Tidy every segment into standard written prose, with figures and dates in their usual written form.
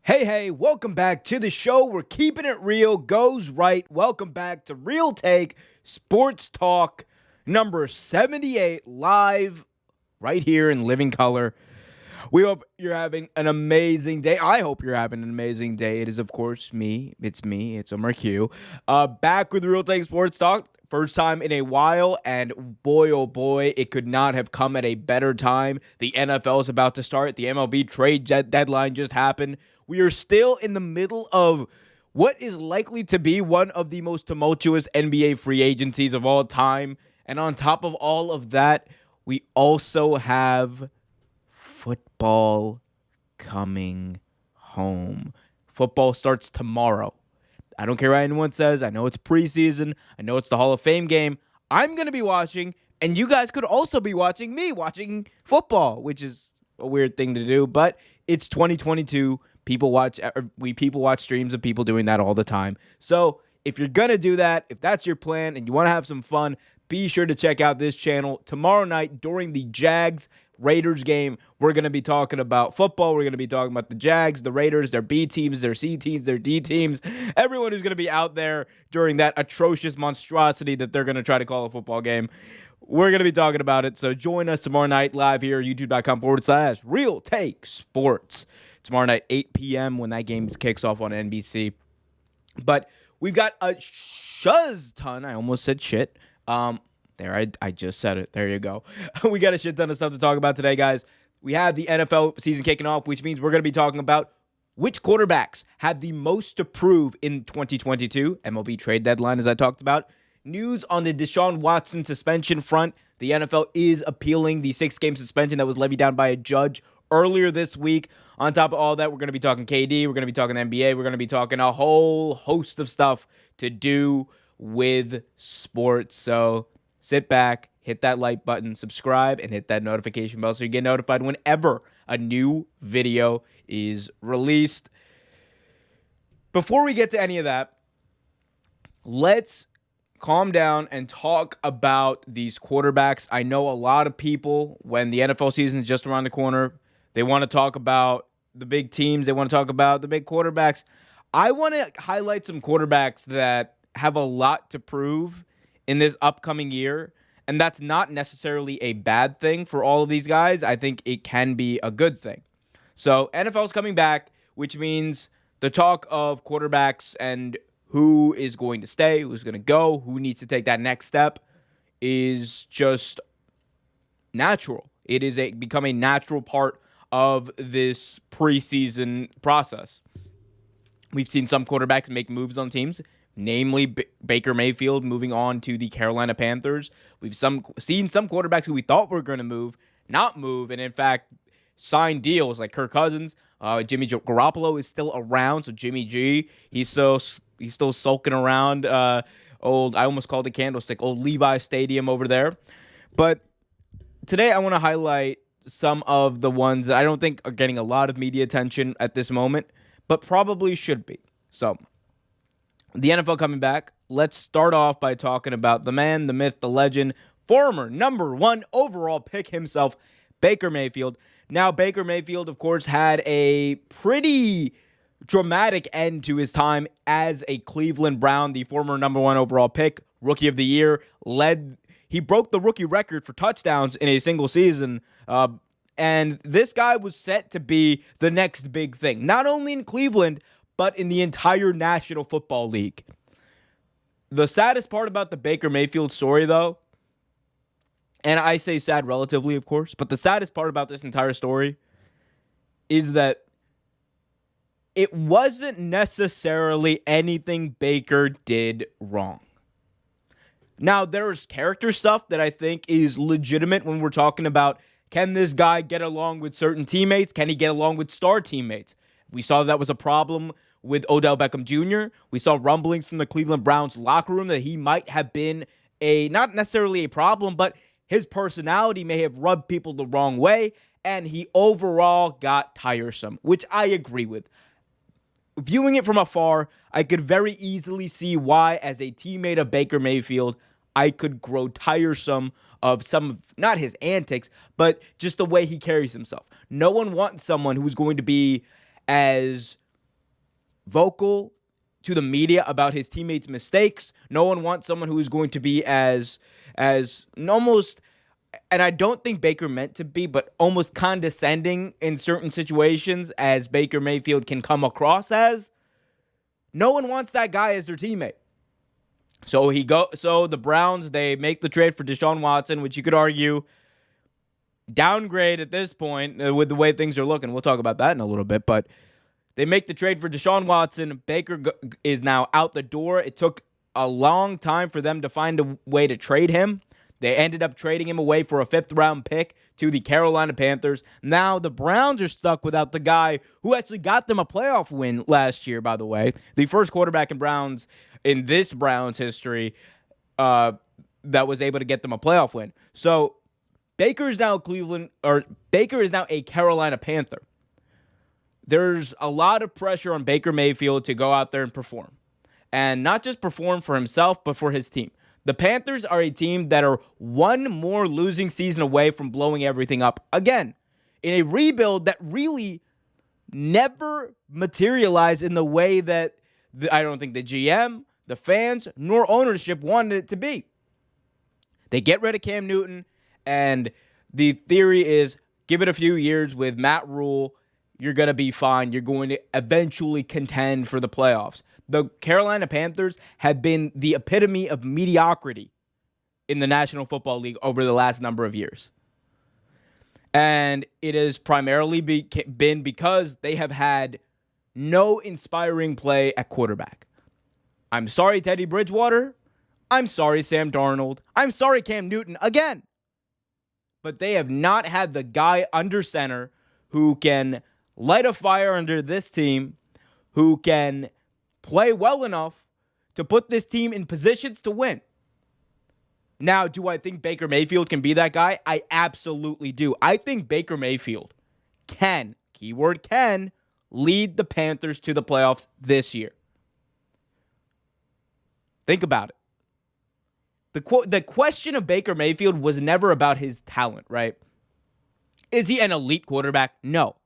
Hey, welcome back to the show. We're keeping it real, goes right. Welcome back to Real Take Sports Talk number 78, live right here in living color. We hope you're having an amazing day. I hope you're having an amazing day. It is, of course, me. It's Omar Q. Back with Real Take Sports Talk. First time in a while, and boy, oh boy, it could not have come at a better time. The NFL is about to start. The MLB trade deadline just happened. We are still in the middle of what is likely to be one of the most tumultuous NBA free agencies of all time. And on top of all of that, we also have football coming home. Football starts tomorrow. I don't care what anyone says. I know it's preseason. I know it's the Hall of Fame game. I'm going to be watching, and you guys could also be watching me watching football, which is a weird thing to do, but it's 2022. People watch streams of people doing that all the time. So if you're going to do that, if that's your plan and you want to have some fun, be sure to check out this channel tomorrow night during the Jags-Raiders game. We're going to be talking about football. We're going to be talking about the Jags, the Raiders, their B teams, their C teams, their D teams, everyone who's going to be out there during that atrocious monstrosity that they're going to try to call a football game. We're going to be talking about it. So join us tomorrow night live here, youtube.com/Real Take Sports. Tomorrow night, 8 p.m. when that game kicks off on NBC. But we've got a shuz ton. I almost said shit. I just said it. There you go. We got a shit ton of stuff to talk about today, guys. We have the NFL season kicking off, which means we're going to be talking about which quarterbacks have the most to prove in 2022. MLB trade deadline, as I talked about. News on the Deshaun Watson suspension front. The NFL is appealing the 6-game suspension that was levied down by a judge earlier this week. On top of all that, we're going to be talking KD. We're going to be talking NBA. We're going to be talking a whole host of stuff to do with sports. So sit back, hit that like button, subscribe, and hit that notification bell so you get notified whenever a new video is released. Before we get to any of that, let's calm down and talk about these quarterbacks. I know a lot of people, when the NFL season is just around the corner, they want to talk about the big teams. They want to talk about the big quarterbacks. I want to highlight some quarterbacks that have a lot to prove in this upcoming year, and that's not necessarily a bad thing for all of these guys. I think it can be a good thing. So NFL's coming back, which means the talk of quarterbacks and who is going to stay, who's going to go, who needs to take that next step is just natural. It is become a natural part of this preseason process. We've seen some quarterbacks make moves on teams, namely Baker Mayfield moving on to the Carolina Panthers. We've seen some quarterbacks who we thought were going to not move, and in fact sign deals like Kirk Cousins. Jimmy Garoppolo is still around, so Jimmy G, he's still sulking around I almost called it Candlestick, old Levi Stadium over there. But today I want to highlight some of the ones that I don't think are getting a lot of media attention at this moment, but probably should be. So, the NFL coming back. Let's start off by talking about the man, the myth, the legend, former number 1 overall pick himself, Baker Mayfield. Now, Baker Mayfield, of course, had a pretty dramatic end to his time as a Cleveland Brown, the former number 1 overall pick, rookie of the year, he broke the rookie record for touchdowns in a single season. And this guy was set to be the next big thing, not only in Cleveland, but in the entire National Football League. The saddest part about the Baker Mayfield story, though, and I say sad relatively, of course, but the saddest part about this entire story is that it wasn't necessarily anything Baker did wrong. Now, there's character stuff that I think is legitimate when we're talking about, can this guy get along with certain teammates? Can he get along with star teammates? We saw that was a problem with Odell Beckham Jr. We saw rumblings from the Cleveland Browns locker room that he might have been not necessarily a problem, but his personality may have rubbed people the wrong way, and he overall got tiresome, which I agree with. Viewing it from afar, I could very easily see why, as a teammate of Baker Mayfield, I could grow tiresome of some of, not his antics, but just the way he carries himself. No one wants someone who's going to be as vocal to the media about his teammates' mistakes. No one wants someone who is going to be as almost, and I don't think Baker meant to be, but almost condescending in certain situations as Baker Mayfield can come across as. No one wants that guy as their teammate. So the Browns, they make the trade for Deshaun Watson, which you could argue downgrade at this point with the way things are looking. We'll talk about that in a little bit, but they make the trade for Deshaun Watson. Baker is now out the door. It took a long time for them to find a way to trade him. They ended up trading him away for a 5th-round pick to the Carolina Panthers. Now the Browns are stuck without the guy who actually got them a playoff win last year, by the way. The first quarterback in this Browns history that was able to get them a playoff win. So Baker is now a Carolina Panther. There's a lot of pressure on Baker Mayfield to go out there and perform. And not just perform for himself, but for his team. The Panthers are a team that are one more losing season away from blowing everything up again in a rebuild that really never materialized in the way that I don't think the GM, the fans, nor ownership wanted it to be. They get rid of Cam Newton, and the theory is give it a few years with Matt Rule, you're going to be fine. You're going to eventually contend for the playoffs. The Carolina Panthers have been the epitome of mediocrity in the National Football League over the last number of years. And it has primarily been because they have had no inspiring play at quarterback. I'm sorry, Teddy Bridgewater. I'm sorry, Sam Darnold. I'm sorry, Cam Newton, again. But they have not had the guy under center who can light a fire under this team, who can play well enough to put this team in positions to win. Now, do I think Baker Mayfield can be that guy? I absolutely do. I think Baker Mayfield can, keyword can, lead the Panthers to the playoffs this year. Think about it. The question of Baker Mayfield was never about his talent, right? Is he an elite quarterback? No.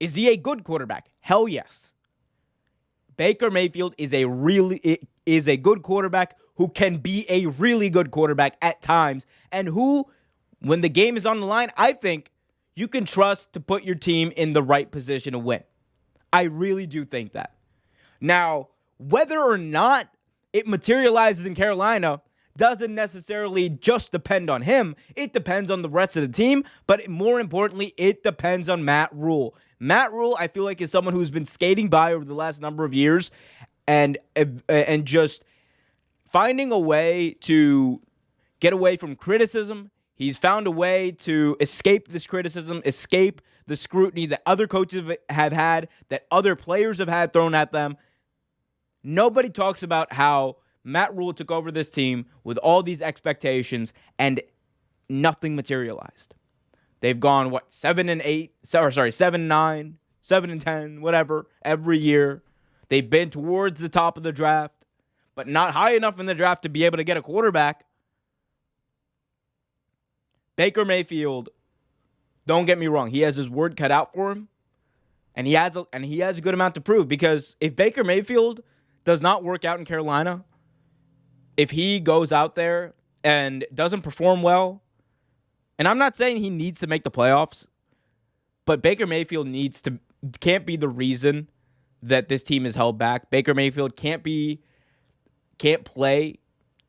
Is he a good quarterback? Hell yes. Baker Mayfield is a good quarterback who can be a really good quarterback at times, and who, when the game is on the line, I think you can trust to put your team in the right position to win. I really do think that. Now, whether or not it materializes in Carolina doesn't necessarily just depend on him. It depends on the rest of the team, but more importantly, it depends on Matt Rule. Matt Rule, I feel like, is someone who's been skating by over the last number of years and just finding a way to get away from criticism. He's found a way to escape this criticism, escape the scrutiny that other coaches have had, that other players have had thrown at them. Nobody talks about how Matt Rule took over this team with all these expectations and nothing materialized. They've gone, 7-9, 7-10, whatever, every year. They've been towards the top of the draft, but not high enough in the draft to be able to get a quarterback. Baker Mayfield, don't get me wrong, he has his word cut out for him, and he has a good amount to prove, because if Baker Mayfield does not work out in Carolina, if he goes out there and doesn't perform well, and I'm not saying he needs to make the playoffs, but Baker Mayfield can't be the reason that this team is held back. Baker Mayfield can't play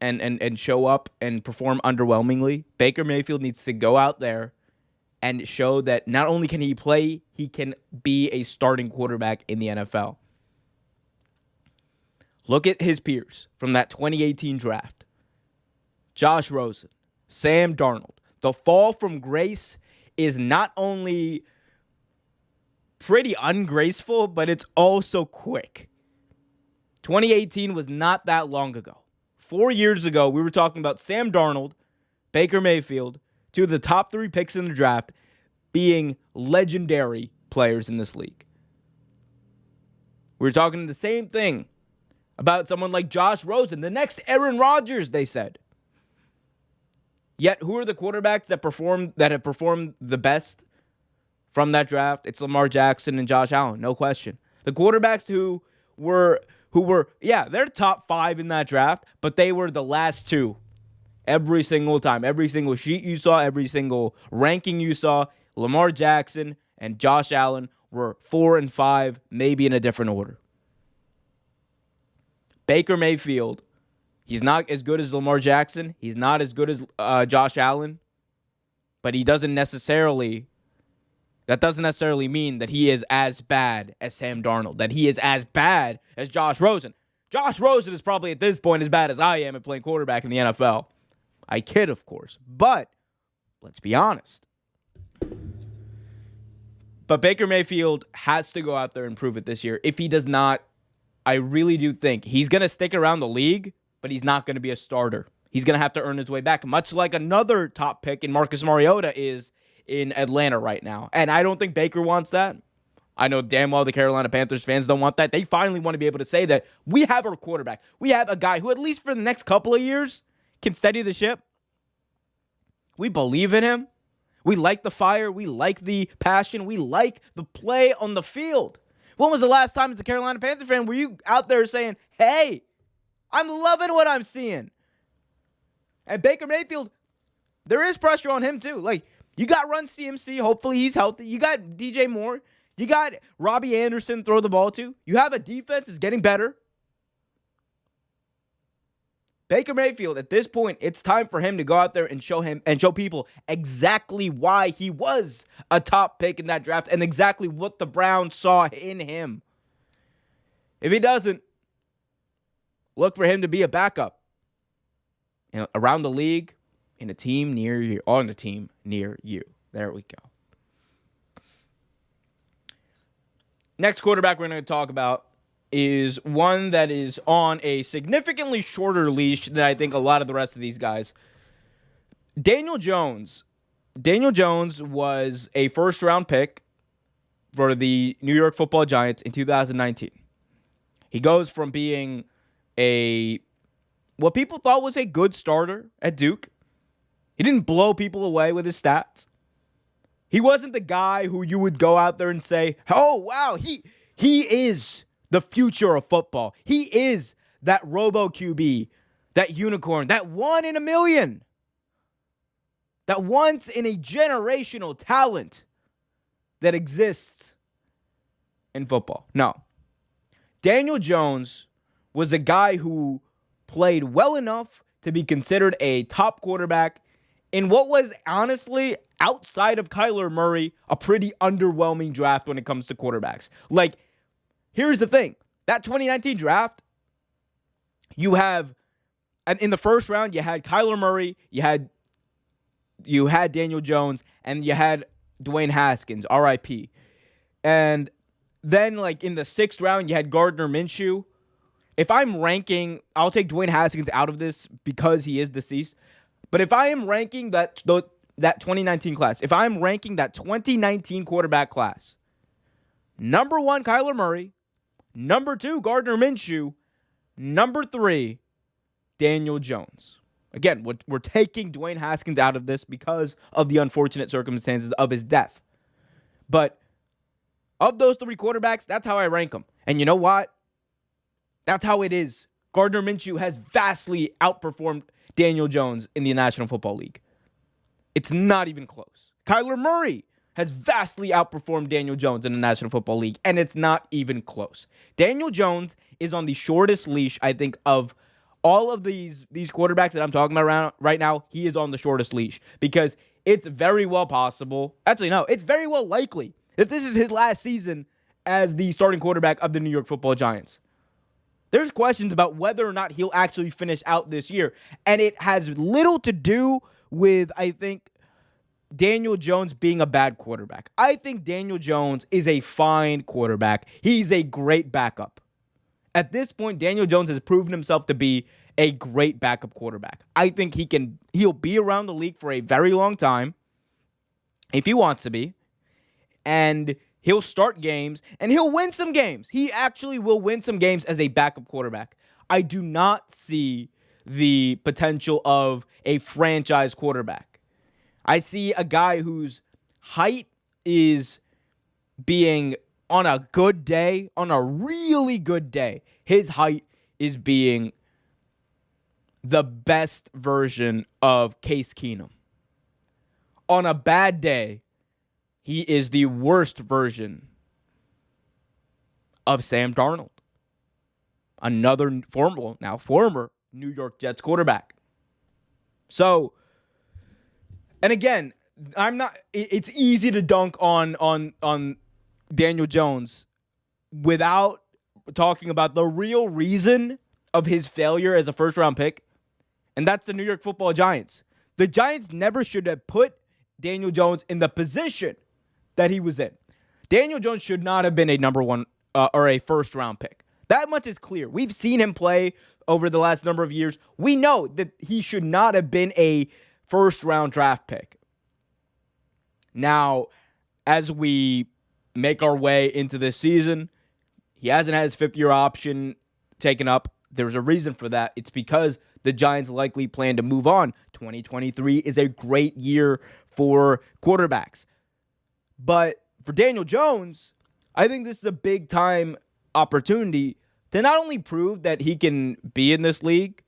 and show up and perform underwhelmingly. Baker Mayfield needs to go out there and show that not only can he play, he can be a starting quarterback in the NFL. Look at his peers from that 2018 draft. Josh Rosen, Sam Darnold. The fall from grace is not only pretty ungraceful, but it's also quick. 2018 was not that long ago. 4 years ago, we were talking about Sam Darnold, Baker Mayfield, two of the top 3 picks in the draft, being legendary players in this league. We were talking the same thing about someone like Josh Rosen, the next Aaron Rodgers, they said. Yet, who are the quarterbacks that have performed the best from that draft? It's Lamar Jackson and Josh Allen, no question. The quarterbacks who they're top 5 in that draft, but they were the last 2 every single time. Every single sheet you saw, every single ranking you saw, Lamar Jackson and Josh Allen were 4 and 5, maybe in a different order. Baker Mayfield, he's not as good as Lamar Jackson. He's not as good as Josh Allen. But that doesn't necessarily mean that he is as bad as Sam Darnold, that he is as bad as Josh Rosen. Josh Rosen is probably at this point as bad as I am at playing quarterback in the NFL. I kid, of course. But let's be honest. But Baker Mayfield has to go out there and prove it this year. If he does not, I really do think he's going to stick around the league, but he's not going to be a starter. He's going to have to earn his way back, much like another top pick in Marcus Mariota is in Atlanta right now. And I don't think Baker wants that. I know damn well the Carolina Panthers fans don't want that. They finally want to be able to say that we have our quarterback. We have a guy who, at least for the next couple of years, can steady the ship. We believe in him. We like the fire. We like the passion. We like the play on the field. When was the last time as a Carolina Panther fan were you out there saying, hey, I'm loving what I'm seeing? And Baker Mayfield, there is pressure on him too. Like, you got Run CMC. Hopefully he's healthy. You got DJ Moore. You got Robbie Anderson throw the ball to. You have a defense that's getting better. Baker Mayfield, at this point, it's time for him to go out there and show people exactly why he was a top pick in that draft and exactly what the Browns saw in him. If he doesn't, look for him to be a backup around the league, in a team near you, on a team near you. There we go. Next quarterback we're going to talk about is one that is on a significantly shorter leash than I think a lot of the rest of these guys. Daniel Jones. Daniel Jones was a first-round pick for the New York Football Giants in 2019. He goes from being what people thought was a good starter at Duke. He didn't blow people away with his stats. He wasn't the guy who you would go out there and say, oh, wow, he is the future of football. He is that robo QB, that unicorn, that one in a million, that once in a generational talent that exists in football. No. Daniel Jones was a guy who played well enough to be considered a top quarterback in what was honestly, outside of Kyler Murray, a pretty underwhelming draft when it comes to quarterbacks. Like, here's the thing. That 2019 draft, you have, and in the first round, you had Kyler Murray, you had Daniel Jones, and you had Dwayne Haskins, RIP. And then, like, in the 6th round, you had Gardner Minshew. If I'm ranking, I'll take Dwayne Haskins out of this because he is deceased. But if I am ranking that 2019 class, if I'm ranking that 2019 quarterback class, number 1, Kyler Murray, number 2, Gardner Minshew, number 3, Daniel Jones. Again, we're taking Dwayne Haskins out of this because of the unfortunate circumstances of his death. But of those 3 quarterbacks, that's how I rank them. And you know what? That's how it is. Gardner Minshew has vastly outperformed Daniel Jones in the National Football League. It's not even close. Kyler Murray has vastly outperformed Daniel Jones in the National Football League, and it's not even close. Daniel Jones is on the shortest leash, I think, of all of these quarterbacks that I'm talking about right now. He is on the shortest leash because it's very well possible. Actually, no, it's very well likely that this is his last season as the starting quarterback of the New York Football Giants. There's questions about whether or not he'll actually finish out this year. And it has little to do with, I think, Daniel Jones being a bad quarterback. I think Daniel Jones is a fine quarterback. He's a great backup. At this point, Daniel Jones has proven himself to be a great backup quarterback. I think he'll be around the league for a very long time if he wants to be. And he'll start games, and he'll win some games. He actually will win some games as a backup quarterback. I do not see the potential of a franchise quarterback. I see a guy whose height is being on a good day, on a really good day, his height is being the best version of Case Keenum. On a bad day, he is the worst version of Sam Darnold. Another former New York Jets quarterback. So, and again, it's easy to dunk on Daniel Jones without talking about the real reason of his failure as a first-round pick, and that's the New York Football Giants. The Giants never should have put Daniel Jones in the position that he was in. Daniel Jones should not have been a number one or a first-round pick. That much is clear. We've seen him play over the last number of years. We know that he should not have been a first-round draft pick. Now, as we make our way into this season, he hasn't had his fifth-year option taken up. There's a reason for that. It's because the Giants likely plan to move on. 2023 is a great year for quarterbacks. But for Daniel Jones, I think this is a big-time opportunity to not only prove that he can be in this league,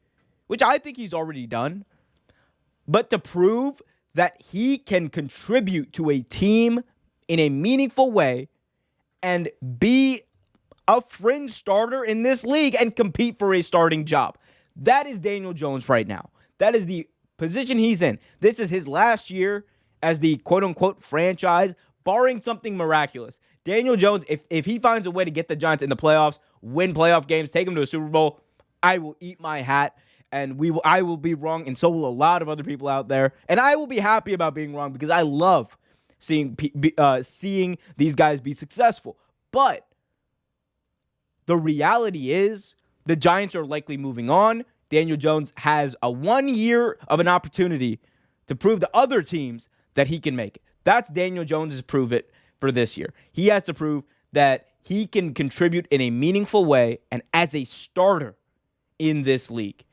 which I think he's already done, but to prove that he can contribute to a team in a meaningful way and be a fringe starter in this league and compete for a starting job. That is Daniel Jones right now. That is the position he's in. This is his last year as the quote-unquote franchise, barring something miraculous. Daniel Jones, if he finds a way to get the Giants in the playoffs, win playoff games, take them to a Super Bowl, I will eat my hat, and I will be wrong, and so will a lot of other people out there. And I will be happy about being wrong because I love seeing these guys be successful. But the reality is the Giants are likely moving on. Daniel Jones has a 1 year of an opportunity to prove to other teams that he can make it. That's Daniel Jones' prove it for this year. He has to prove that he can contribute in a meaningful way and as a starter in this league.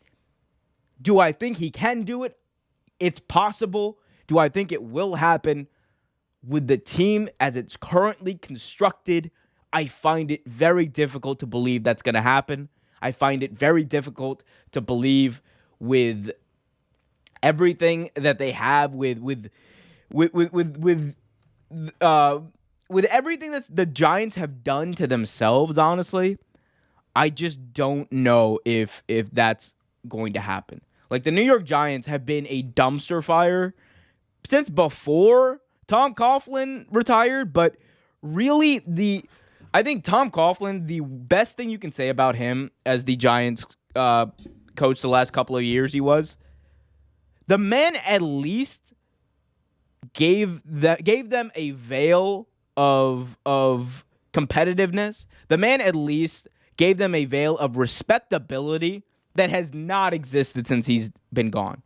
Do I think he can do it? It's possible. Do I think it will happen? With the team as it's currently constructed, I find it very difficult to believe that's going to happen. I find it very difficult to believe with everything that they have, with everything that the Giants have done to themselves. Honestly, I just don't know if that's going to happen. Like, the New York Giants have been a dumpster fire since before Tom Coughlin retired, but really I think Tom Coughlin, the best thing you can say about him as the Giants coach the last couple of years the man at least gave them a veil of competitiveness. The man at least gave them a veil of respectability that has not existed since he's been gone.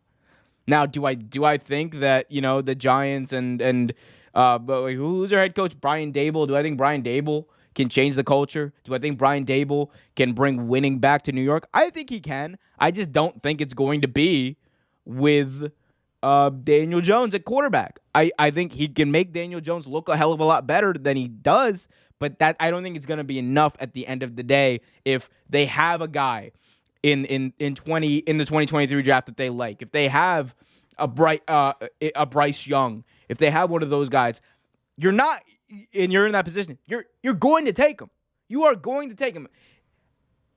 Now, do I think that, the Giants but who's their head coach? Brian Daboll. Do I think Brian Daboll can change the culture? Do I think Brian Daboll can bring winning back to New York? I think he can. I just don't think it's going to be with Daniel Jones at quarterback. I think he can make Daniel Jones look a hell of a lot better than he does, but that I don't think it's going to be enough at the end of the day if they have a guy in the 2023 draft that they like. If they have a Bryce Young, if they have one of those guys, you're in that position. You're going to take him. You are going to take him.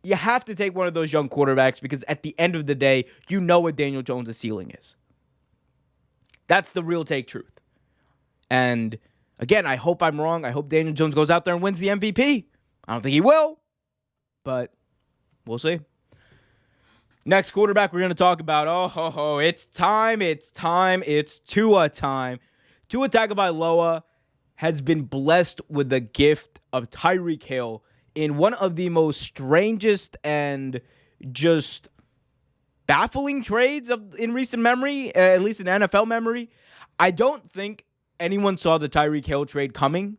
You have to take one of those young quarterbacks because at the end of the day, you know what Daniel Jones' ceiling is. That's the real take truth. And again, I hope I'm wrong. I hope Daniel Jones goes out there and wins the MVP. I don't think he will, but we'll see. Next quarterback we're going to talk about, it's time. It's Tua time. Tua Tagovailoa has been blessed with the gift of Tyreek Hill in one of the most strangest and just baffling trades in recent memory, at least in NFL memory. I don't think anyone saw the Tyreek Hill trade coming.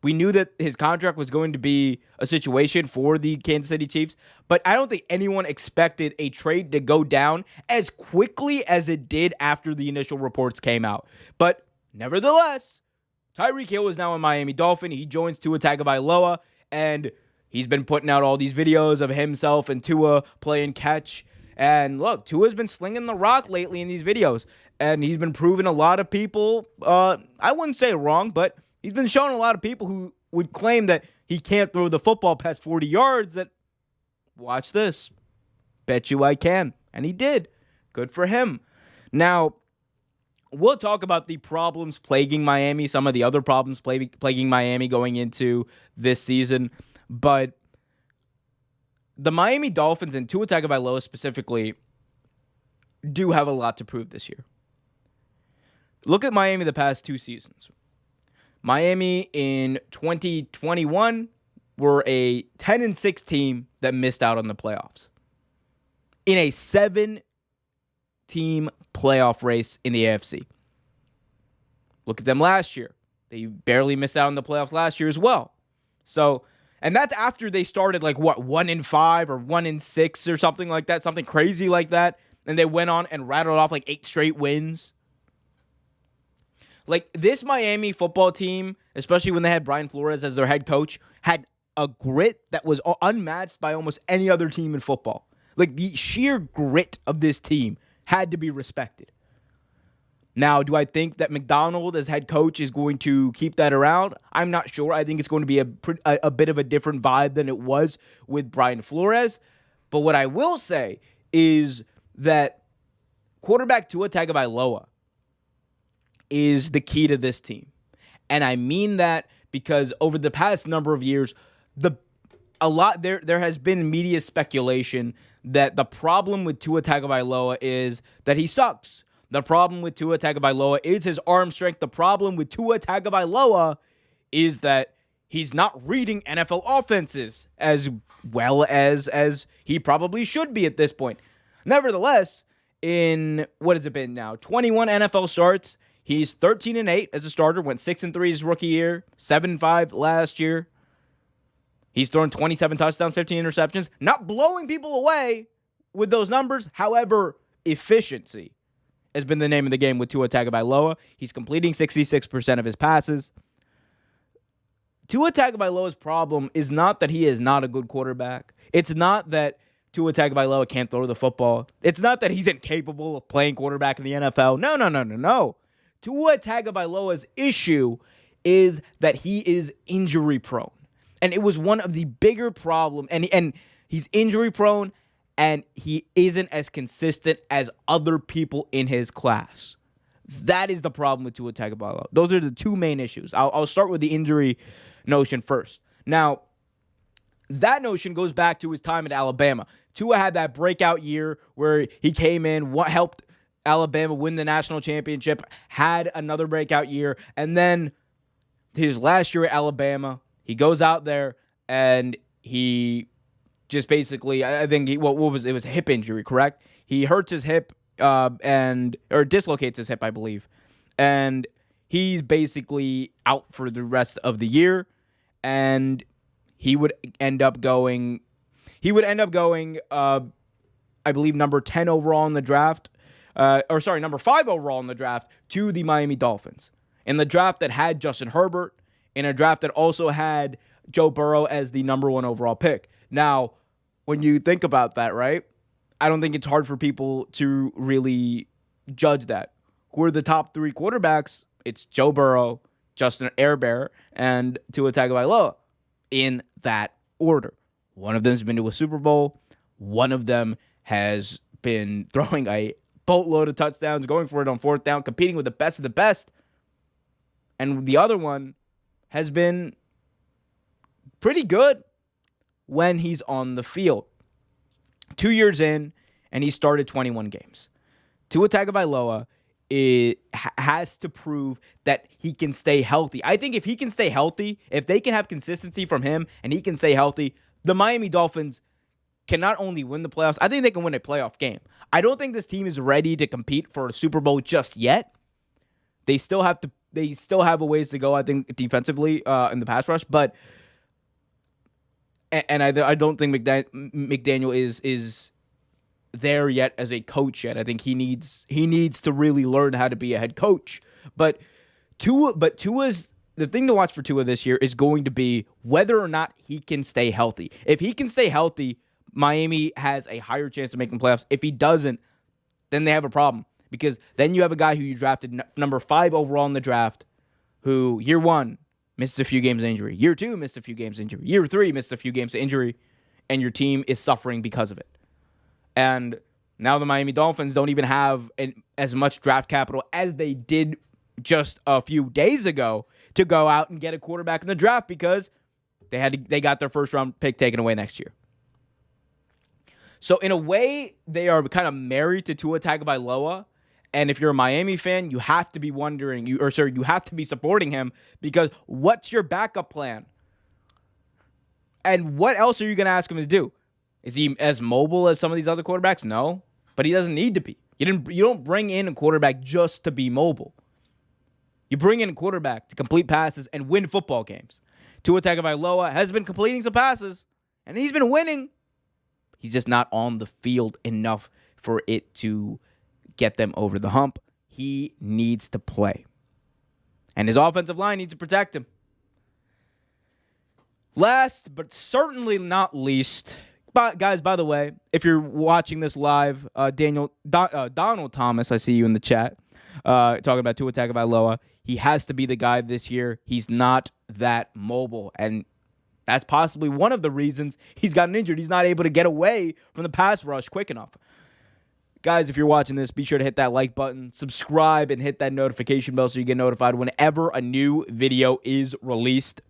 We knew that his contract was going to be a situation for the Kansas City Chiefs, but I don't think anyone expected a trade to go down as quickly as it did after the initial reports came out. But nevertheless, Tyreek Hill is now a Miami Dolphin. He joins Tua Tagovailoa, and he's been putting out all these videos of himself and Tua playing catch. And look, Tua's been slinging the rock lately in these videos, and he's been proving a lot of people, I wouldn't say wrong, but he's been showing a lot of people who would claim that he can't throw the football past 40 yards that, watch this, bet you I can. And he did. Good for him. Now, we'll talk about the problems plaguing Miami, some of the other problems plaguing Miami going into this season. But the Miami Dolphins and Tua Tagovailoa specifically do have a lot to prove this year. Look at Miami the past 2 seasons. Miami in 2021 were a 10-6 team that missed out on the playoffs. In a 7-team playoff race in the AFC. Look at them last year. They barely missed out on the playoffs last year as well. So, and that's after they started 1-5 or 1-6 or something like that, something crazy like that. And they went on and rattled off 8 straight wins. This Miami football team, especially when they had Brian Flores as their head coach, had a grit that was unmatched by almost any other team in football. The sheer grit of this team had to be respected. Now, do I think that McDonald as head coach is going to keep that around? I'm not sure. I think it's going to be a bit of a different vibe than it was with Brian Flores. But what I will say is that quarterback Tua Tagovailoa is the key to this team. And I mean that because over the past number of years, there has been media speculation that the problem with Tua Tagovailoa is that he sucks. The problem with Tua Tagovailoa is his arm strength. The problem with Tua Tagovailoa is that he's not reading NFL offenses as well as he probably should be at this point. Nevertheless, in what has it been now? 21 NFL starts. He's 13-8 as a starter, went 6-3 his rookie year, 7-5 last year. He's thrown 27 touchdowns, 15 interceptions. Not blowing people away with those numbers. However, efficiency has been the name of the game with Tua Tagovailoa. He's completing 66% of his passes. Tua Tagovailoa's problem is not that he is not a good quarterback. It's not that Tua Tagovailoa can't throw the football. It's not that he's incapable of playing quarterback in the NFL. No. Tua Tagovailoa's issue is that he is injury prone. And it was one of the bigger problems. And he's injury prone, and he isn't as consistent as other people in his class. That is the problem with Tua Tagovailoa. Those are the 2 main issues. I'll start with the injury notion first. Now, that notion goes back to his time at Alabama. Tua had that breakout year where he came in, helped Alabama win the national championship, had another breakout year, and then his last year at Alabama, he goes out there and he just basically, I think it was a hip injury, correct? He hurts his hip or dislocates his hip, I believe, and he's basically out for the rest of the year, and he would end up going, I believe, number 10 overall in the draft. Number 5 overall in the draft to the Miami Dolphins. In the draft that had Justin Herbert, in a draft that also had Joe Burrow as the number 1 overall pick. Now, when you think about that, right, I don't think it's hard for people to really judge that. Who are the top 3 quarterbacks? It's Joe Burrow, Justin Herbert, and Tua Tagovailoa in that order. One of them has been to a Super Bowl. One of them has been throwing a boatload of touchdowns, going for it on 4th down, competing with the best of the best. And the other one has been pretty good when he's on the field. 2 years in, and he started 21 games. Tua Tagovailoa has to prove that he can stay healthy. I think if he can stay healthy, if they can have consistency from him and he can stay healthy, the Miami Dolphins can not only win the playoffs, I think they can win a playoff game. I don't think this team is ready to compete for a Super Bowl just yet. They still have a ways to go, I think, defensively in the pass rush, but I don't think McDaniel is there yet as a coach yet. I think he needs to really learn how to be a head coach. But Tua's the thing to watch for Tua this year is going to be whether or not he can stay healthy. If he can stay healthy, Miami has a higher chance of making playoffs. If he doesn't, then they have a problem, because then you have a guy who you drafted number 5 overall in the draft, who year 1 missed a few games of injury, year 2 missed a few games of injury, year 3 missed a few games of injury, and your team is suffering because of it. And now the Miami Dolphins don't even have as much draft capital as they did just a few days ago to go out and get a quarterback in the draft, because they got their first round pick taken away next year. So in a way, they are kind of married to Tua Tagovailoa. And if you're a Miami fan, you have to be wondering, you have to be supporting him, because what's your backup plan? And what else are you going to ask him to do? Is he as mobile as some of these other quarterbacks? No, but he doesn't need to be. You don't bring in a quarterback just to be mobile. You bring in a quarterback to complete passes and win football games. Tua Tagovailoa has been completing some passes, and he's been winning. He's just not on the field enough for it to get them over the hump. He needs to play. And his offensive line needs to protect him. Last, but certainly not least, guys, by the way, if you're watching this live, Donald Thomas, I see you in the chat, talking about Tua Tagovailoa. He has to be the guy this year. He's not that mobile, and that's possibly one of the reasons he's gotten injured. He's not able to get away from the pass rush quick enough. Guys, if you're watching this, be sure to hit that like button, subscribe, and hit that notification bell so you get notified whenever a new video is released.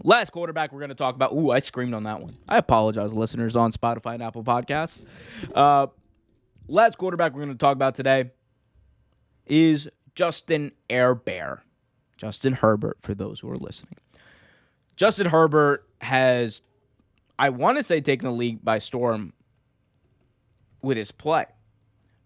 Last quarterback we're going to talk about. Ooh, I screamed on that one. I apologize, listeners on Spotify and Apple Podcasts. Last quarterback we're going to talk about today is Justin Herbert, for those who are listening. Justin Herbert has, I want to say, taken the league by storm with his play.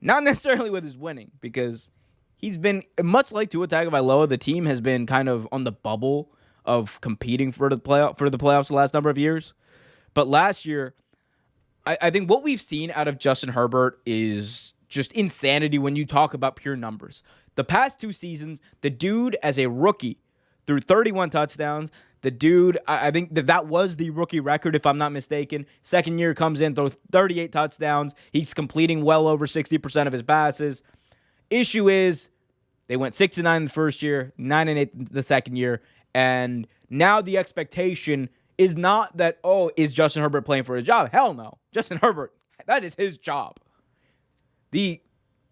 Not necessarily with his winning, because he's been, much like Tua Tagovailoa, the team has been kind of on the bubble of competing for the playoffs the last number of years. But last year, I think what we've seen out of Justin Herbert is just insanity when you talk about pure numbers. The past 2 seasons, the dude as a rookie threw 31 touchdowns. The dude, I think that was the rookie record, if I'm not mistaken. Second year comes in, throws 38 touchdowns. He's completing well over 60% of his passes. Issue is, they went 6-9 in the first year, 9-8 the second year, and now the expectation is not that, is Justin Herbert playing for his job? Hell no. Justin Herbert, that is his job. The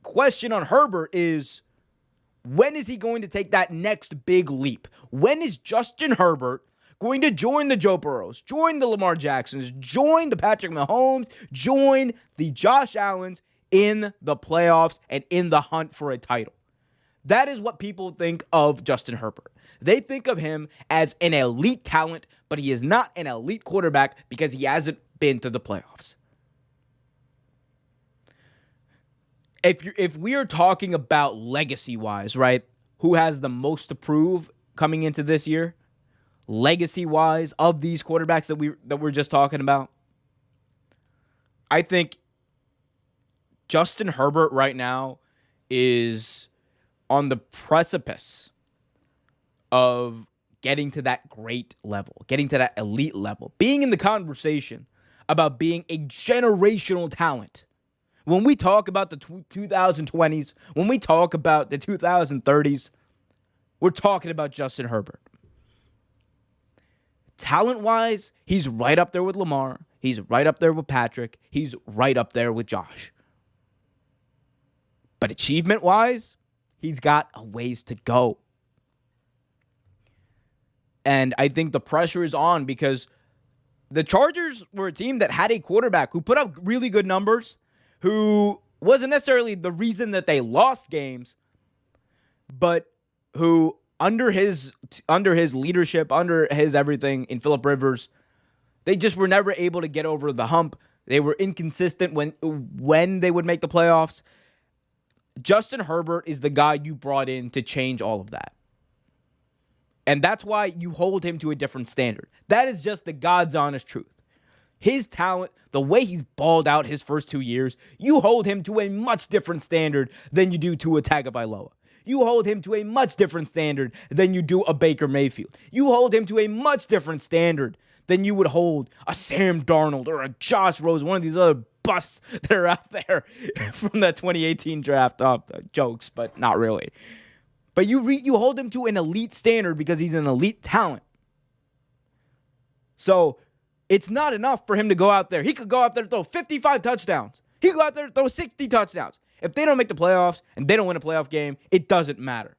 question on Herbert is, when is he going to take that next big leap? When is Justin Herbert going to join the Joe Burrows, join the Lamar Jacksons, join the Patrick Mahomes, join the Josh Allens in the playoffs and in the hunt for a title? That is what people think of Justin Herbert. They think of him as an elite talent, but he is not an elite quarterback because he hasn't been to the playoffs. If we are talking about legacy-wise, right, who has the most to prove coming into this year, legacy-wise, of these quarterbacks that we're just talking about, I think Justin Herbert right now is on the precipice of getting to that great level, getting to that elite level, being in the conversation about being a generational talent. When we talk about the 2020s, when we talk about the 2030s, we're talking about Justin Herbert. Talent-wise, he's right up there with Lamar. He's right up there with Patrick. He's right up there with Josh. But achievement-wise, he's got a ways to go. And I think the pressure is on because the Chargers were a team that had a quarterback who put up really good numbers, who wasn't necessarily the reason that they lost games, but who under his leadership, under his everything in Phillip Rivers, they just were never able to get over the hump. They were inconsistent when they would make the playoffs. Justin Herbert is the guy you brought in to change all of that. And that's why you hold him to a different standard. That is just the God's honest truth. His talent, the way he's balled out his first 2 years, you hold him to a much different standard than you do Tua Tagovailoa. You hold him to a much different standard than you do a Baker Mayfield. You hold him to a much different standard than you would hold a Sam Darnold or a Josh Rosen, one of these other busts that are out there from that 2018 draft. Jokes, but not really. But you hold him to an elite standard because he's an elite talent. So it's not enough for him to go out there. He could go out there and throw 55 touchdowns. He could go out there and throw 60 touchdowns. If they don't make the playoffs and they don't win a playoff game, it doesn't matter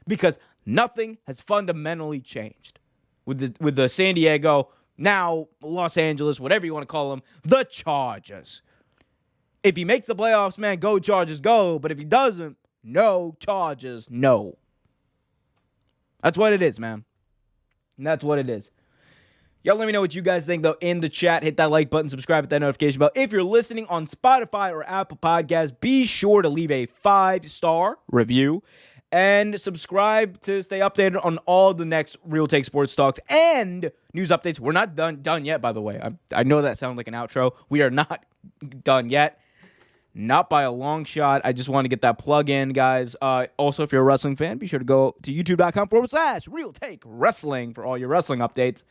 because nothing has fundamentally changed with the San Diego, now Los Angeles, whatever you want to call them, the Chargers. If he makes the playoffs, man, go Chargers, go. But if he doesn't, no Chargers, no. That's what it is, man. And that's what it is. Y'all let me know what you guys think, though, in the chat. Hit that like button, subscribe, hit that notification bell. If you're listening on Spotify or Apple Podcasts, be sure to leave a 5-star review and subscribe to stay updated on all the next Real Take Sports Talks and news updates. We're not done yet, by the way. I know that sounds like an outro. We are not done yet. Not by a long shot. I just want to get that plug in, guys. Also, if you're a wrestling fan, be sure to go to youtube.com/Real Take Wrestling for all your wrestling updates.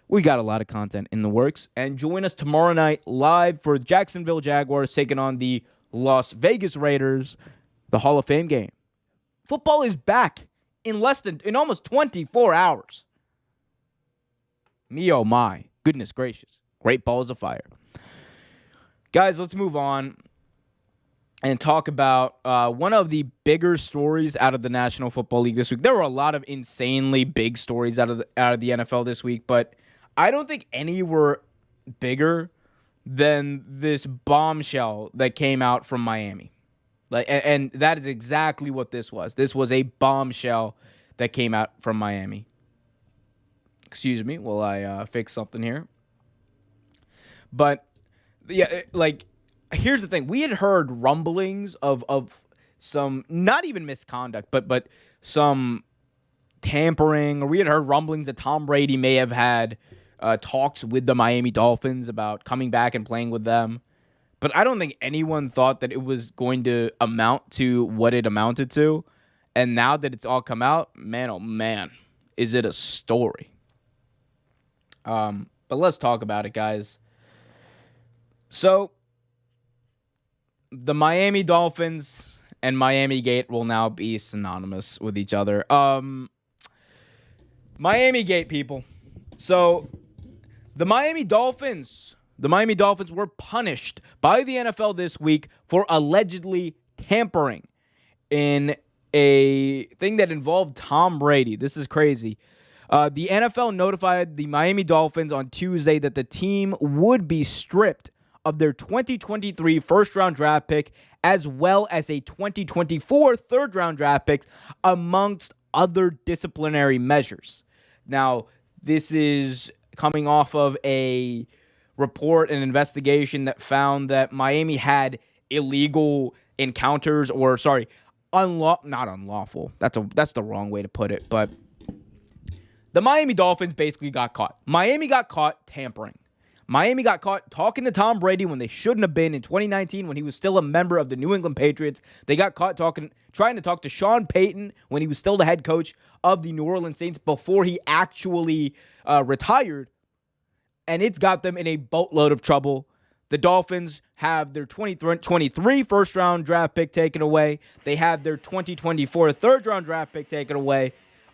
We got a lot of content in the works. And join us tomorrow night live for Jacksonville Jaguars taking on the Las Vegas Raiders, the Hall of Fame game. Football is back in almost 24 hours. Me, oh my. Goodness gracious. Great balls of fire. Guys, let's move on and talk about one of the bigger stories out of the National Football League this week. There were a lot of insanely big stories out of the NFL this week, but I don't think any were bigger than this bombshell that came out from Miami. And that is exactly what this was. This was a bombshell that came out from Miami. Excuse me while I fix something here. But yeah, here's the thing. We had heard rumblings of some, not even misconduct, but some tampering, or we had heard rumblings that Tom Brady may have had talks with the Miami Dolphins about coming back and playing with them. But I don't think anyone thought that it was going to amount to what it amounted to. And now that it's all come out, man, oh man, is it a story. But let's talk about it, guys. So, the Miami Dolphins and Miami Gate will now be synonymous with each other. Miami Gate, people. So, the Miami Dolphins were punished by the NFL this week for allegedly tampering in a thing that involved Tom Brady. This is crazy. The NFL notified the Miami Dolphins on Tuesday that the team would be stripped of their 2023 first-round draft pick as well as a 2024 third-round draft picks amongst other disciplinary measures. Now, this is coming off of a report, an investigation that found that Miami had illegal encounters, or not unlawful. That's the wrong way to put it, but the Miami Dolphins basically got caught. Miami got caught tampering. Miami got caught talking to Tom Brady when they shouldn't have been in 2019 when he was still a member of the New England Patriots. They got caught trying to talk to Sean Payton when he was still the head coach of the New Orleans Saints before he actually retired. And it's got them in a boatload of trouble. The Dolphins have their 2023 first-round draft pick taken away. They have their 2024 third-round draft pick taken away.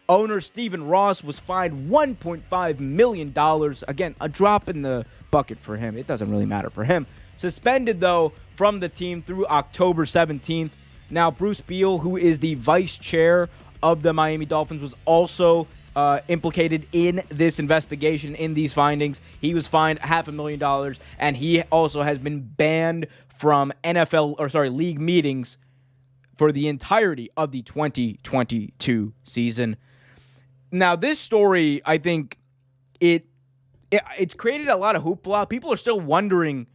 Owner Stephen Ross was fined $1.5 million. Again, a drop in the bucket for him. It doesn't really matter for him. Suspended, though, from the team through October 17th. Now, Bruce Beal, who is the vice chair of the Miami Dolphins, was also implicated in this investigation, in these findings. He was fined $500,000, and he also has been banned from league meetings for the entirety of the 2022 season. Now, this story, I think it's created a lot of hoopla. People are still wondering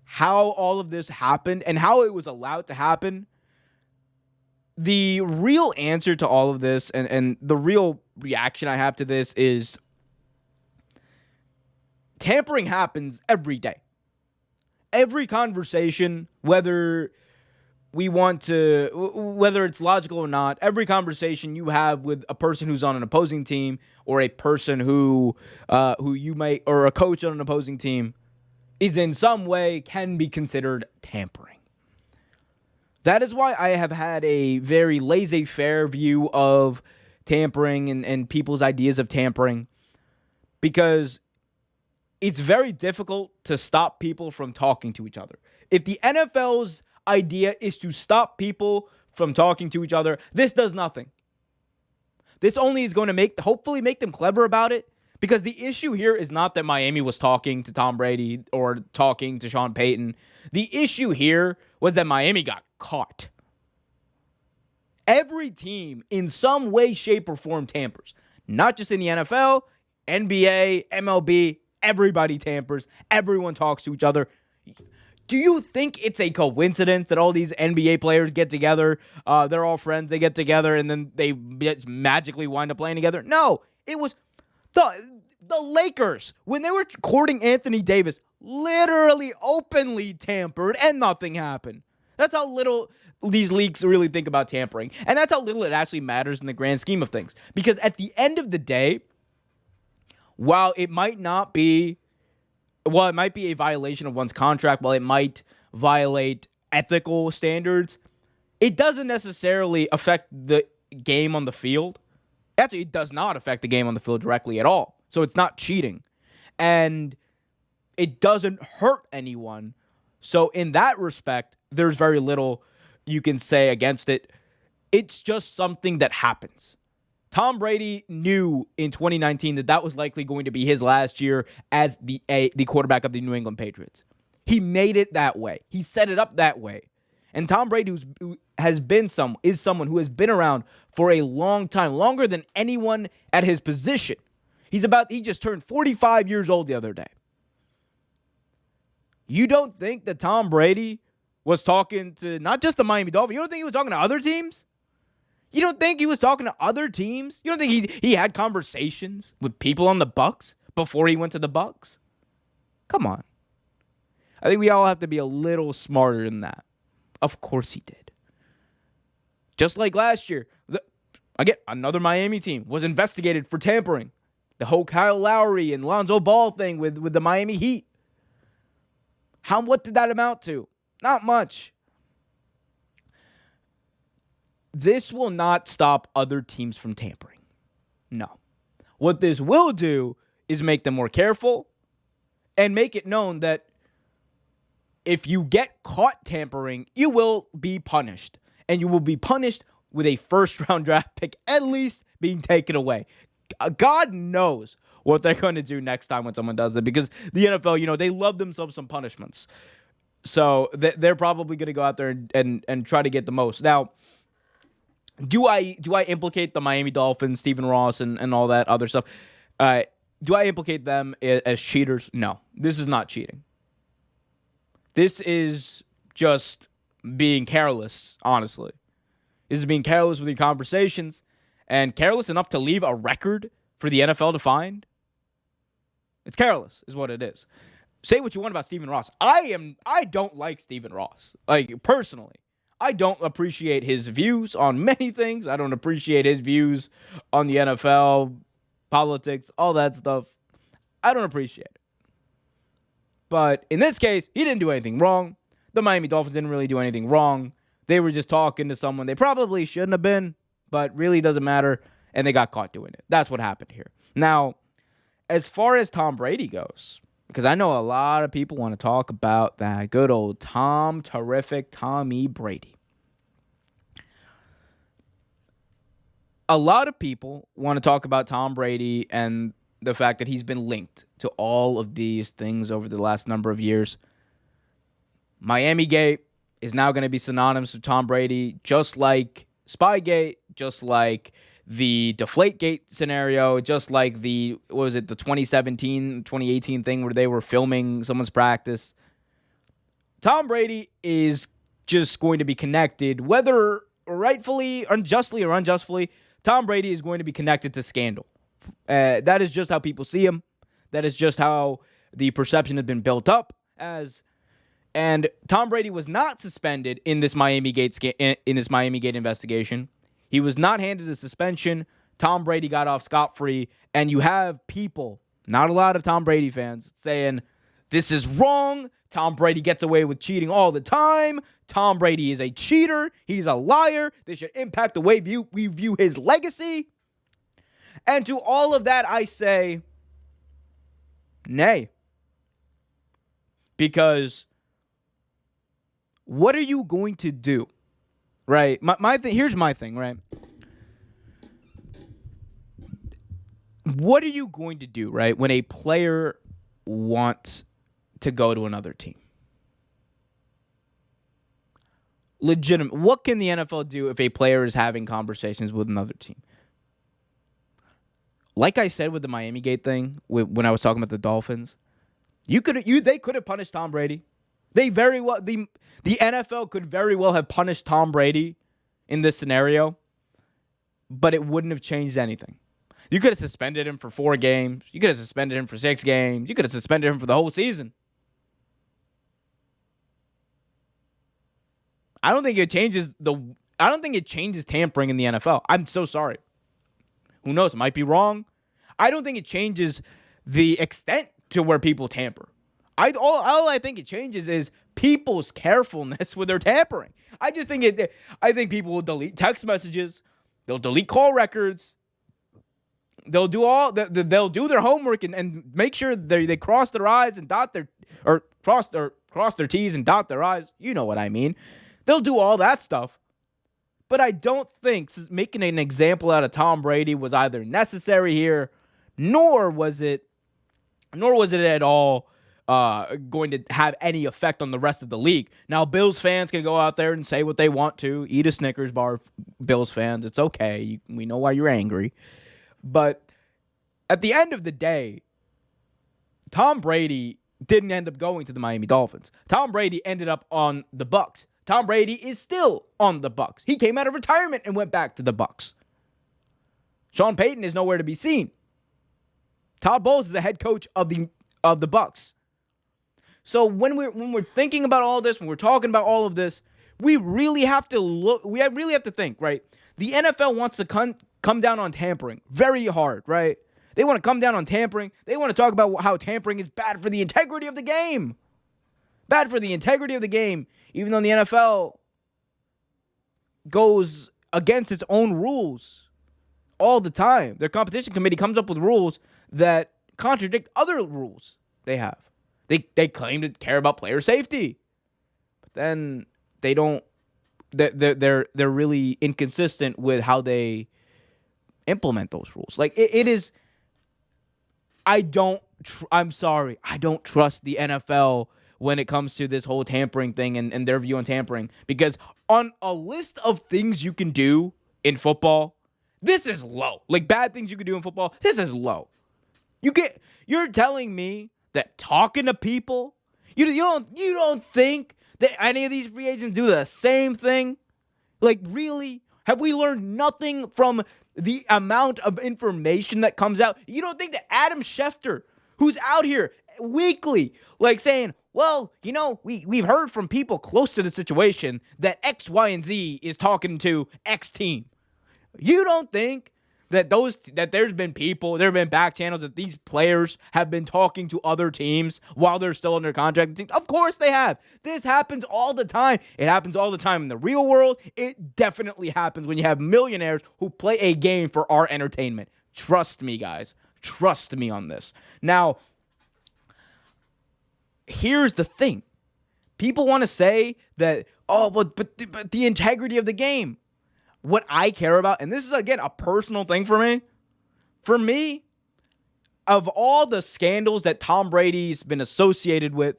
how all of this happened and how it was allowed to happen. The real answer to all of this and the real reaction I have to this is tampering happens every day. Every conversation, whether we want to, whether it's logical or not, every conversation you have with a person who's on an opposing team or a person who you may, or a coach on an opposing team, is in some way can be considered tampering. That is why I have had a very laissez-faire view of tampering and people's ideas of tampering, because it's very difficult to stop people from talking to each other. If the NFL's idea is to stop people from talking to each other, this does nothing. This only is going to hopefully make them clever about it, because the issue here is not that Miami was talking to Tom Brady or talking to Sean Payton. The issue here was that Miami got caught. Every team in some way, shape, or form tampers. Not just in the NFL, NBA, MLB, everybody tampers. Everyone talks to each other. Do you think it's a coincidence that all these NBA players get together? They're all friends. They get together and then they just magically wind up playing together? No, it was the Lakers, when they were courting Anthony Davis, literally openly tampered and nothing happened. That's how little these leagues really think about tampering. And that's how little it actually matters in the grand scheme of things. Because at the end of the day, while it might be a violation of one's contract, while it might violate ethical standards, it doesn't necessarily affect the game on the field. Actually, it does not affect the game on the field directly at all. So it's not cheating. And it doesn't hurt anyone. So in that respect, there's very little you can say against it. It's just something that happens. Tom Brady knew in 2019 that was likely going to be his last year as the quarterback of the New England Patriots. He made it that way. He set it up that way. And Tom Brady is someone who has been around for a long time, longer than anyone at his position. He just turned 45 years old the other day. You don't think that Tom Brady was talking to not just the Miami Dolphins? You don't think he was talking to other teams? You don't think he was talking to other teams? You don't think he had conversations with people on the Bucs before he went to the Bucs? Come on. I think we all have to be a little smarter than that. Of course he did. Just like last year, again, another Miami team was investigated for tampering. The whole Kyle Lowry and Lonzo Ball thing with the Miami Heat. What did that amount to? Not much. This will not stop other teams from tampering. No. What this will do is make them more careful and make it known that if you get caught tampering, you will be punished. And you will be punished with a first-round draft pick at least being taken away. God knows what they're going to do next time when someone does it, because the NFL, they love themselves some punishments. So they're probably going to go out there and try to get the most. Now, do I implicate the Miami Dolphins, Stephen Ross, and all that other stuff? Do I implicate them as cheaters? No, this is not cheating. This is just being careless, honestly. This is being careless with your conversations and careless enough to leave a record for the NFL to find. It's careless is what it is. Say what you want about Stephen Ross. I don't like Stephen Ross. Like, personally. I don't appreciate his views on many things. I don't appreciate his views on the NFL, politics, all that stuff. I don't appreciate it. But in this case, he didn't do anything wrong. The Miami Dolphins didn't really do anything wrong. They were just talking to someone they probably shouldn't have been, but really doesn't matter, and they got caught doing it. That's what happened here. Now, as far as Tom Brady goes, because I know a lot of people want to talk about that good old terrific Tommy Brady. A lot of people want to talk about Tom Brady and the fact that he's been linked to all of these things over the last number of years. Miami-gate is now going to be synonymous with Tom Brady, just like Spygate, just like the Deflategate scenario, just like the 2017, 2018 thing where they were filming someone's practice. Tom Brady is just going to be connected, whether rightfully, unjustly, or unjustly, Tom Brady is going to be connected to scandal. That is just how people see him. That is just how the perception has been built up as. And Tom Brady was not suspended in this Miami Gate investigation. He was not handed a suspension. Tom Brady got off scot-free. And you have people, not a lot of Tom Brady fans, saying this is wrong. Tom Brady gets away with cheating all the time. Tom Brady is a cheater. He's a liar. This should impact the way we view his legacy. And to all of that, I say, nay. Because what are you going to do? Right? Here's my thing, right? What are you going to do, right, when a player wants to go to another team? Legitimate. What can the NFL do if a player is having conversations with another team? Like I said with the Miami Gate thing, when I was talking about the Dolphins, they could have punished Tom Brady. The NFL could very well have punished Tom Brady in this scenario, but it wouldn't have changed anything. You could have suspended him for 4 games. You could have suspended him for 6 games. You could have suspended him for the whole season. I don't think it changes tampering in the NFL. I'm so sorry. Who knows? It might be wrong. I don't think it changes the extent to where people tamper. All I think it changes is people's carefulness with their tampering. I think people will delete text messages. They'll delete call records. They'll do their homework and make sure they cross their I's and cross their T's and dot their I's. You know what I mean. They'll do all that stuff. But I don't think making an example out of Tom Brady was either necessary here, nor was it at all going to have any effect on the rest of the league. Now, Bills fans can go out there and say what they want to, eat a Snickers bar, Bills fans. It's okay. We know why you're angry. But at the end of the day, Tom Brady didn't end up going to the Miami Dolphins. Tom Brady ended up on the Bucs. Tom Brady is still on the Bucs. He came out of retirement and went back to the Bucs. Sean Payton is nowhere to be seen. Todd Bowles is the head coach of the Bucs. So when we're thinking about all this, when we're talking about all of this, we really have to look. We really have to think, right? The NFL wants to come down on tampering very hard, right? They want to come down on tampering. They want to talk about how tampering is bad for the integrity of the game. Bad for the integrity of the game, even though the NFL goes against its own rules all the time. Their competition committee comes up with rules that contradict other rules they have. They claim to care about player safety, but then they don't. They're really inconsistent with how they implement those rules. Like it is. I'm sorry. I don't trust the NFL when it comes to this whole tampering thing and their view on tampering. Because on a list of things you can do in football, this is low. Like bad things you can do in football, this is low. You're telling me that talking to people, you don't think that any of these free agents do the same thing? Like really? Have we learned nothing from the amount of information that comes out? You don't think that Adam Schefter, who's out here weekly, like saying, well, we've heard from people close to the situation that X, Y, and Z is talking to X team. You don't think that there have been back channels that these players have been talking to other teams while they're still under contract? Of course they have. This happens all the time. It happens all the time in the real world. It definitely happens when you have millionaires who play a game for our entertainment. Trust me, guys. Trust me on this. Now, here's the thing. People want to say that, but the integrity of the game. What I care about, and this is, again, a personal thing for me, of all the scandals that Tom Brady's been associated with,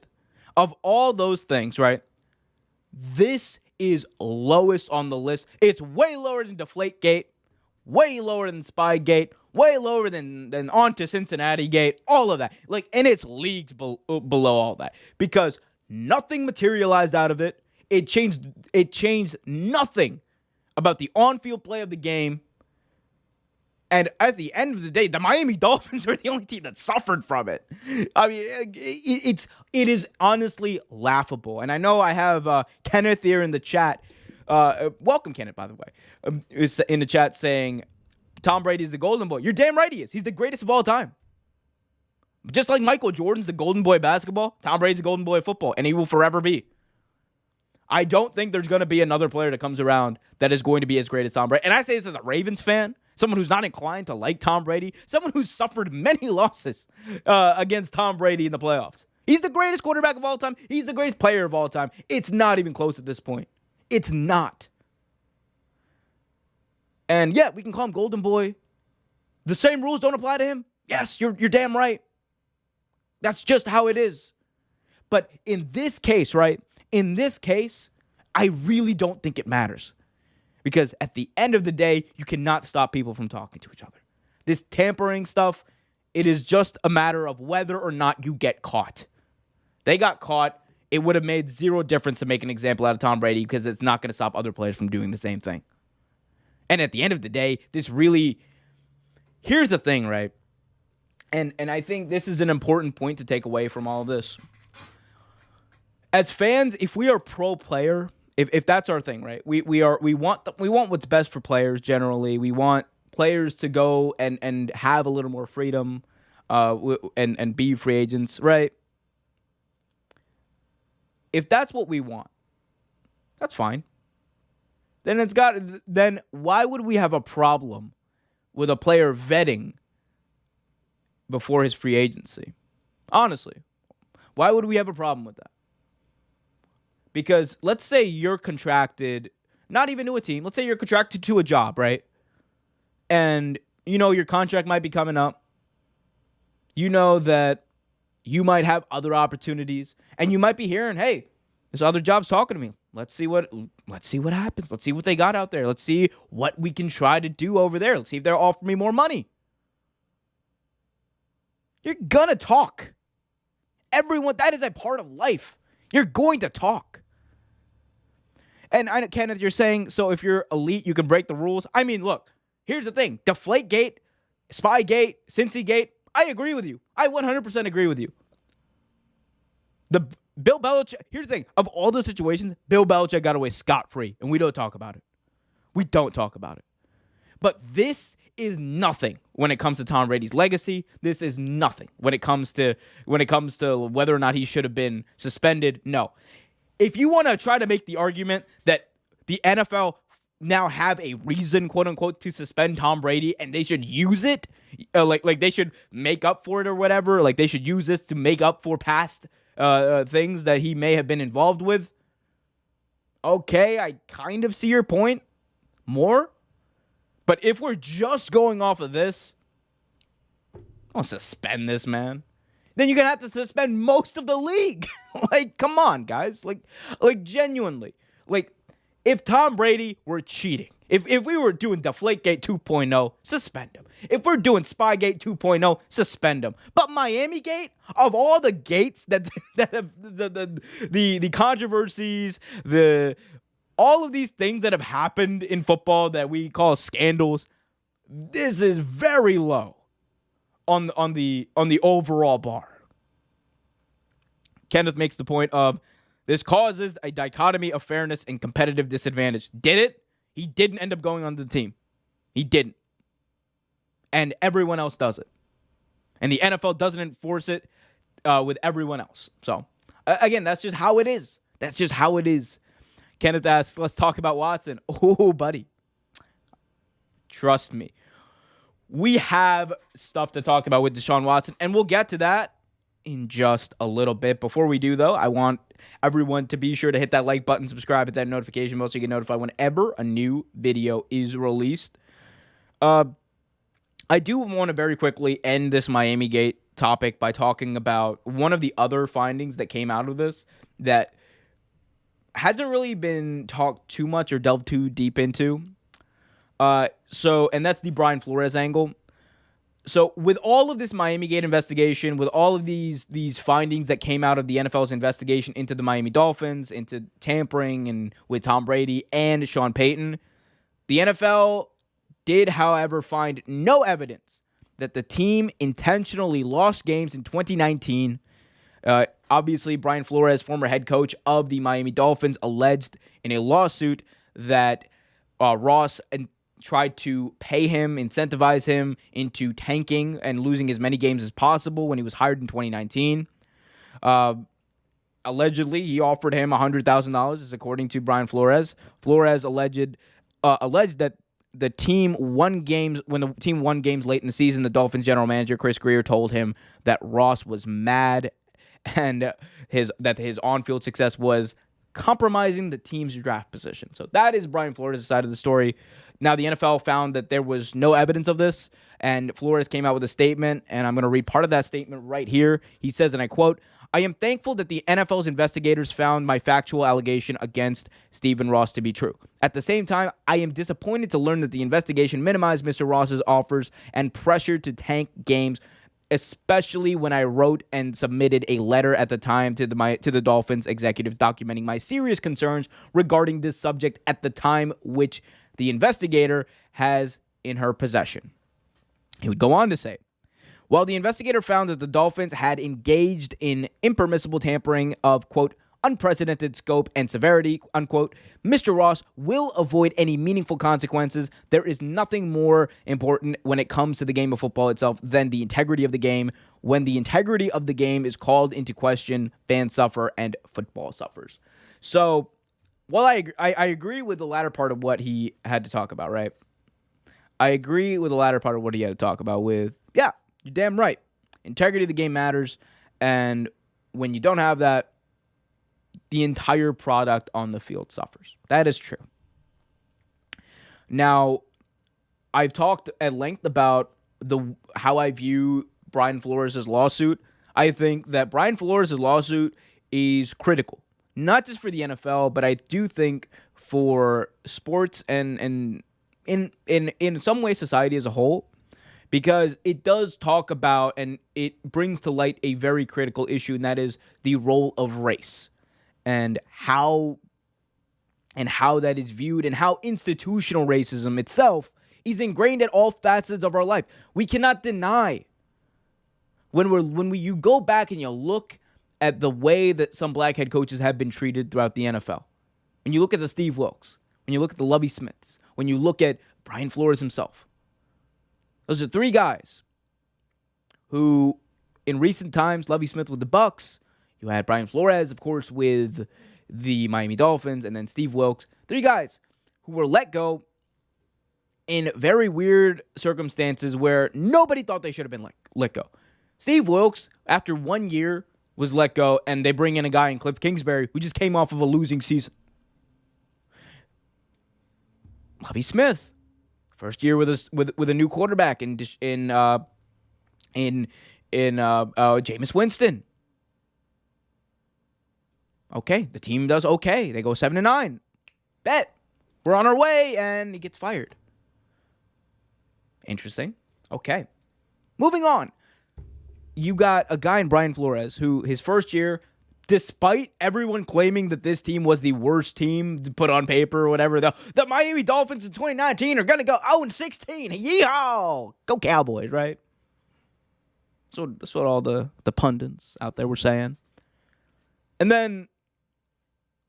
of all those things, right, this is lowest on the list. It's way lower than Deflategate, way lower than Spygate, way lower than On to Cincinnati Gate, all of that. Like, and it's leagues below all that. Because nothing materialized out of it. It changed nothing about the on-field play of the game. And at the end of the day, the Miami Dolphins are the only team that suffered from it. I mean, it is honestly laughable. And I know I have Kenneth here in the chat. Welcome, Kenneth, by the way. Is in the chat saying Tom Brady is the golden boy. You're damn right he is. He's the greatest of all time. Just like Michael Jordan's the golden boy of basketball, Tom Brady's the golden boy of football, and he will forever be. I don't think there's going to be another player that comes around that is going to be as great as Tom Brady. And I say this as a Ravens fan, someone who's not inclined to like Tom Brady, someone who's suffered many losses against Tom Brady in the playoffs. He's the greatest quarterback of all time. He's the greatest player of all time. It's not even close at this point. It's not. And yeah, we can call him Golden Boy. The same rules don't apply to him. Yes, you're damn right. That's just how it is. But in this case, right? In this case, I really don't think it matters. Because at the end of the day, you cannot stop people from talking to each other. This tampering stuff, it is just a matter of whether or not you get caught. They got caught. It would have made zero difference to make an example out of Tom Brady because it's not going to stop other players from doing the same thing. And at the end of the day, this really... Here's the thing, right? And I think this is an important point to take away from all of this. As fans, if we are pro player, if that's our thing, right? We want what's best for players generally. We want players to go and have a little more freedom and be free agents, right? If that's what we want, that's fine. Then why would we have a problem with a player vetting before his free agency? Honestly, why would we have a problem with that? Because let's say you're contracted, not even to a team. Let's say you're contracted to a job, right? And you know your contract might be coming up. You know that you might have other opportunities, and you might be hearing, "Hey, this other job's talking to me. Let's see what happens. Let's see what they got out there. Let's see what we can try to do over there. Let's see if they'll offer me more money." You're gonna talk. Everyone, that is a part of life. You're going to talk. And I know, Kenneth, you're saying, so if you're elite, you can break the rules. I mean, look, here's the thing. Deflategate, Spygate, Cincy-gate, I agree with you. I 100% agree with you. Bill Belichick, here's the thing. Of all the situations, Bill Belichick got away scot-free, and we don't talk about it. We don't talk about it. But this is nothing when it comes to Tom Brady's legacy. This is nothing when it comes to whether or not he should have been suspended. No. If you want to try to make the argument that the NFL now have a reason, quote unquote, to suspend Tom Brady and they should use it, like they should make up for it or whatever, like they should use this to make up for past things that he may have been involved with. Okay, I kind of see your point more. But if we're just going off of this, don't suspend this man. Then you're going to have to suspend most of the league. Like, come on, guys. Like genuinely. Like, if Tom Brady were cheating, if we were doing Deflategate 2.0, suspend him. If we're doing Spygate 2.0, suspend him. But Miami Gate, of all the gates that have the controversies, all of these things that have happened in football that we call scandals, this is very low on the overall bar. Kenneth makes the point of this causes a dichotomy of fairness and competitive disadvantage. Did it? He didn't end up going on the team. He didn't. And everyone else does it. And the NFL doesn't enforce it with everyone else. So, again, that's just how it is. That's just how it is. Kenneth asks, let's talk about Watson. Oh, buddy. Trust me. We have stuff to talk about with Deshaun Watson, and we'll get to that in just a little bit. Before we do, though, I want everyone to be sure to hit that like button, subscribe, hit that notification bell so you get notified whenever a new video is released. I do want to very quickly end this Miami Gate topic by talking about one of the other findings that came out of this that hasn't really been talked too much or delved too deep into. And that's the Brian Flores angle. So with all of this Miami Gate investigation, with all of these findings that came out of the NFL's investigation into the Miami Dolphins, into tampering and with Tom Brady and Sean Payton, the NFL did, however, find no evidence that the team intentionally lost games in 2019. Obviously, Brian Flores, former head coach of the Miami Dolphins, alleged in a lawsuit that Ross tried to pay him, incentivize him into tanking and losing as many games as possible when he was hired in 2019. Allegedly, he offered him $100,000, according to Brian Flores. Flores alleged that the team won games. When the team won games late in the season, the Dolphins general manager Chris Greer told him that Ross was mad and his on-field success was compromising the team's draft position. So that is Brian Flores' side of the story. Now, the NFL found that there was no evidence of this, and Flores came out with a statement, and I'm going to read part of that statement right here. He says, and I quote, "I am thankful that the NFL's investigators found my factual allegation against Stephen Ross to be true. At the same time, I am disappointed to learn that the investigation minimized Mr. Ross's offers and pressure to tank games, especially when I wrote and submitted a letter at the time to the Dolphins executives documenting my serious concerns regarding this subject at the time, which the investigator has in her possession." He would go on to say, while the investigator found that the Dolphins had engaged in impermissible tampering of, quote, unprecedented scope and severity, unquote, Mr. Ross will avoid any meaningful consequences. There is nothing more important when it comes to the game of football itself than the integrity of the game. When the integrity of the game is called into question, fans suffer and football suffers. So, while I agree with the latter part of what he had to talk about, right? I agree with the latter part of what he had to talk about with, yeah, you're damn right. Integrity of the game matters, and when you don't have that, the entire product on the field suffers. That is true. Now, I've talked at length about how I view Brian Flores' lawsuit. I think that Brian Flores' lawsuit is critical, not just for the NFL, but I do think for sports and in some way society as a whole, because it does talk about and it brings to light a very critical issue, and that is the role of race and how that is viewed and how institutional racism itself is ingrained at all facets of our life. We cannot deny you go back and you look at the way that some black head coaches have been treated throughout the NFL. When you look at the Steve Wilkes, when you look at the Lovie Smiths, when you look at Brian Flores himself, those are three guys who, in recent times, Lovie Smith with the Bucks, you had Brian Flores, of course, with the Miami Dolphins, and then Steve Wilkes. Three guys who were let go in very weird circumstances where nobody thought they should have been let go. Steve Wilkes, after 1 year, was let go, and they bring in a guy in Cliff Kingsbury who just came off of a losing season. Lovie Smith, first year with a new quarterback in Jameis Winston. Okay, the team does okay. They go 7-9. Bet we're on our way, and he gets fired. Interesting. Okay, moving on. You got a guy in Brian Flores who his first year, despite everyone claiming that this team was the worst team to put on paper or whatever, the Miami Dolphins in 2019 are going to go 0-16. Yeehaw! Go Cowboys, right? So that's what all the pundits out there were saying. And then